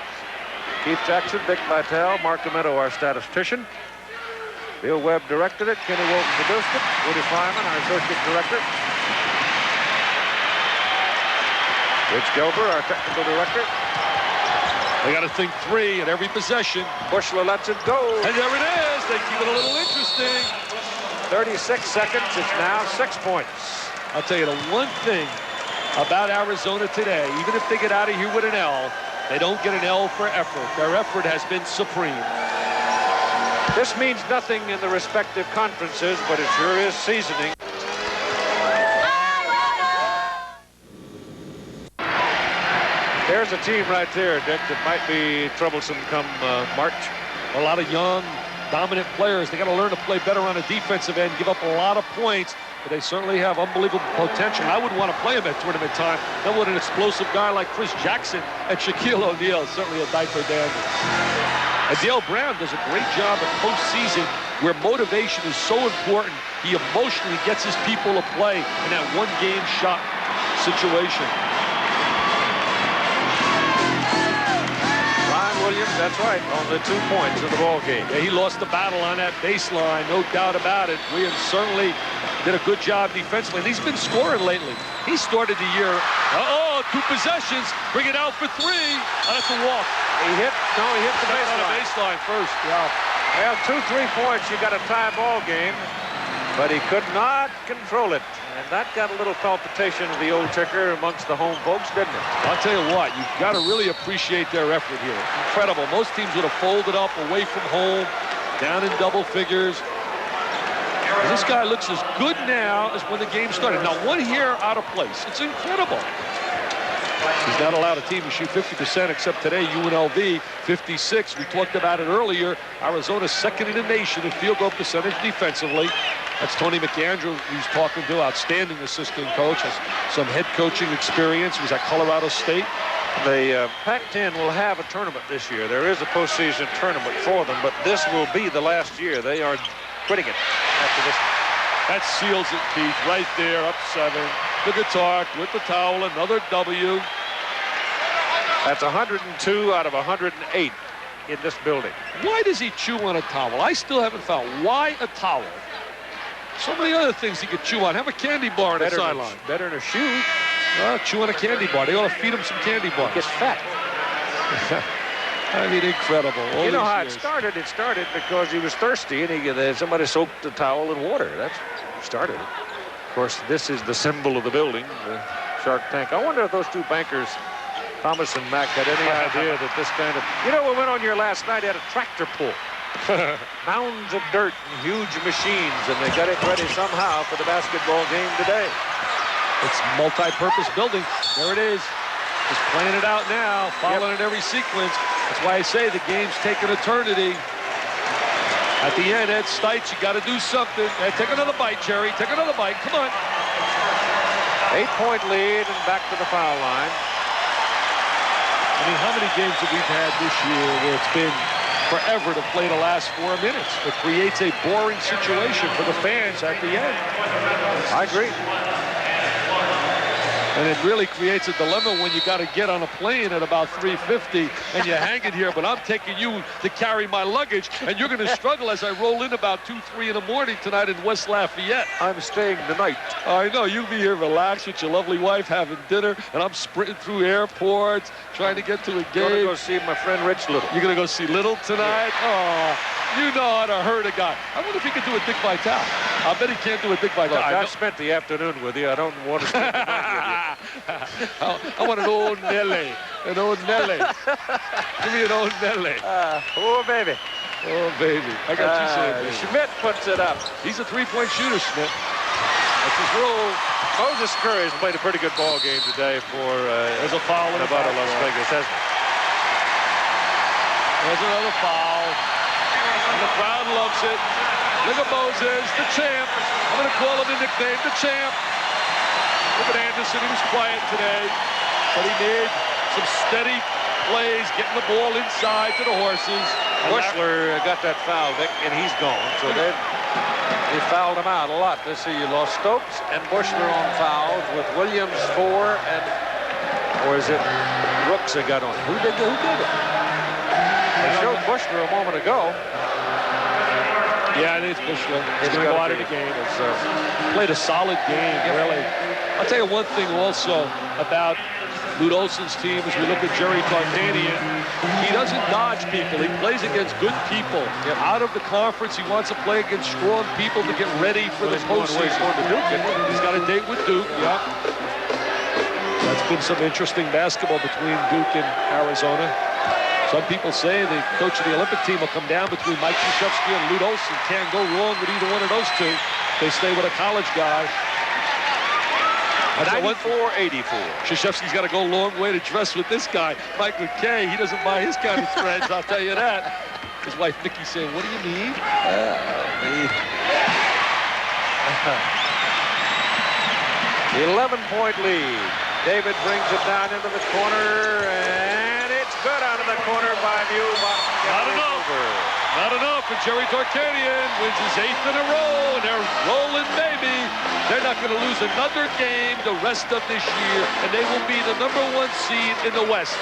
Keith Jackson, Dick Vitale, Mark Amento, our statistician. Bill Webb directed it. Kenny Walton produced it. Woody Fryman, our associate director. Rich Gilbert, our technical director. They got to think 3 at every possession. Bushler lets it go. And there it is. They keep it a little interesting. 36 seconds. It's now 6 points. I'll tell you the one thing about Arizona today, even if they get out of here with an L, they don't get an L for effort. Their effort has been supreme. This means nothing in the respective conferences, but it sure is seasoning. There's a team right there, Dick, that might be troublesome come March. A lot of young, dominant players. They got to learn to play better on the defensive end, give up a lot of points, but they certainly have unbelievable potential. I wouldn't want to play them at tournament time. Not with an explosive guy like Chris Jackson and Shaquille O'Neal. Certainly a diaper dandy. And Dale Brown does a great job at postseason where motivation is so important. He emotionally gets his people to play in that one-game shot situation. Ryan Williams, that's right, on the 2 points of the ball game. Yeah, he lost the battle on that baseline, no doubt about it. Williams certainly did a good job defensively, and he's been scoring lately. He started the year, 2 possessions, bring it out for 3. That's a walk. He hit the baseline first. Yeah. Well, 2 3-points, you got a tie ball game, but he could not control it. And that got a little palpitation of the old ticker amongst the home folks, didn't it? I'll tell you what, you've got to really appreciate their effort here. Incredible. Most teams would have folded up away from home, down in double figures. And this guy looks as good now as when the game started. Now, 1 hair out of place. It's incredible. He's not allowed a team to shoot 50% except today, UNLV, 56. We talked about it earlier. Arizona's second in the nation in field goal percentage defensively. That's Tony McAndrew who's talking to, outstanding assistant coach, has some head coaching experience. He was at Colorado State. The Pac-10 will have a tournament this year. There is a postseason tournament for them, but this will be the last year. They are quitting it after this. That seals it, Keith, right there, up 7. The guitar with the towel, another W. That's 102 out of 108 in this building. Why does he chew on a towel? I still haven't found why a towel. So many other things he could chew on. Have a candy bar on the sideline. Better than a shoe. Chew on a candy bar. They ought to feed him some candy bars. He gets fat. I mean, incredible. You know how it started? It started because he was thirsty and somebody soaked the towel in water. That's what started it. Of course, this is the symbol of the building, the Shark Tank. I wonder if those 2 bankers, Thomas and Mack, had any idea that this kind of... You know, we went on here last night, had a tractor pull. Mounds of dirt and huge machines, and they got it ready somehow for the basketball game today. It's multi-purpose building. There it is. Just playing it out now, following it every sequence. That's why I say the game's take an eternity. At the end, Ed Stites, you got to do something. Hey, take another bite, Jerry. Take another bite. Come on. 8-point lead and back to the foul line. I mean, how many games have we had this year where it's been forever to play the last 4 minutes? It creates a boring situation for the fans at the end. I agree. And it really creates a dilemma when you got to get on a plane at about 3:50 and you hang it here, but I'm taking you to carry my luggage, and you're going to struggle as I roll in about 2, 3 in the morning tonight in West Lafayette. I'm staying the night. I know, you'll be here relaxed with your lovely wife having dinner, and I'm sprinting through airports trying to get to a game. I'm going to go see my friend Rich Little. You're going to go see Little tonight? Oh, you know how to hurt a guy. I wonder if he can do a Dick Vitale. I bet he can't do a Dick Vitale. Look, I spent the afternoon with you. I don't want to spend the night with you. I want an old Nelly. An old Nelly. Give me an old Nelly. Oh, baby. Oh, baby. I got you saying, baby. Schmidt puts it up. He's a 3-point shooter, Schmidt. That's his role. Moses Curry has played a pretty good ball game today for there's a foul in Nevada, Las Vegas, hasn't he? There's another foul. And the crowd loves it. Look at Moses, the champ. I'm going to call him a nickname, the champ. Look at Anderson. He was quiet today, but he made some steady plays, getting the ball inside to the horses. Bushler got that foul, Vic, and he's gone. So they fouled him out a lot. Let's see, you lost Stokes and Bushler on fouls with Williams 4 and, or is it Brooks that got on? Who did it? They showed Bushler a moment ago. Yeah, it is Bushler. He's going to go out of the game. Played a solid game, really. I'll tell you one thing also about Lute Olson's team as we look at Jerry Tarkanian. He doesn't dodge people. He plays against good people. Out of the conference, he wants to play against strong people to get ready for the postseason. He's going to Duke. He's got a date with Duke, yeah. That's been some interesting basketball between Duke and Arizona. Some people say the coach of the Olympic team will come down between Mike Krzyzewski and Lute Olson. Can't go wrong with either one of those two. They stay with a college guy. 94-84. Krzyzewski's got to go a long way to dress with this guy. Mike McKay, he doesn't buy his kind of threads, I'll tell you that. His wife, Mickey, saying, what do you need? 11-point lead. David brings it down into the corner, and it's good out of the corner by Mewbach. Not enough. Not enough for Jerry Tarkanian. Wins his 8th in a row, and they're rolling, baby. They're not going to lose another game the rest of this year, and they will be the #1 seed in the West.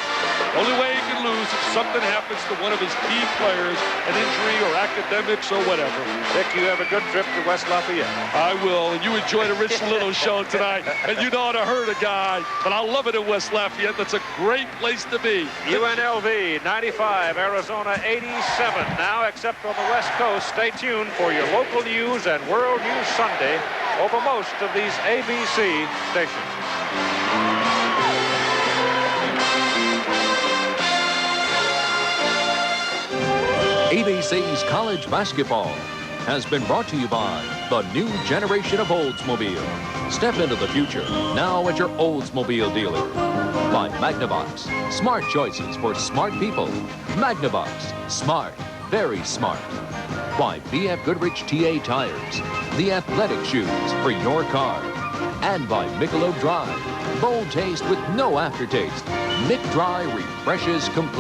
The only way he can lose if something happens to one of his key players, an injury or academics or whatever. Dick, you have a good trip to West Lafayette. I will, and you enjoyed a Rich Little show tonight, and you know how to hurt a guy, but I love it in West Lafayette. That's a great place to be. UNLV 95, Arizona 87. Now, except on the West Coast, stay tuned for your local news and World News Sunday over most of these ABC stations. ABC's College Basketball has been brought to you by the new generation of Oldsmobile. Step into the future now at your Oldsmobile dealer. By Magnavox, smart choices for smart people. Magnavox, smart, very smart. By BF Goodrich TA Tires, the athletic shoes for your car. And by Michelob Dry, bold taste with no aftertaste. Mick Dry refreshes completely.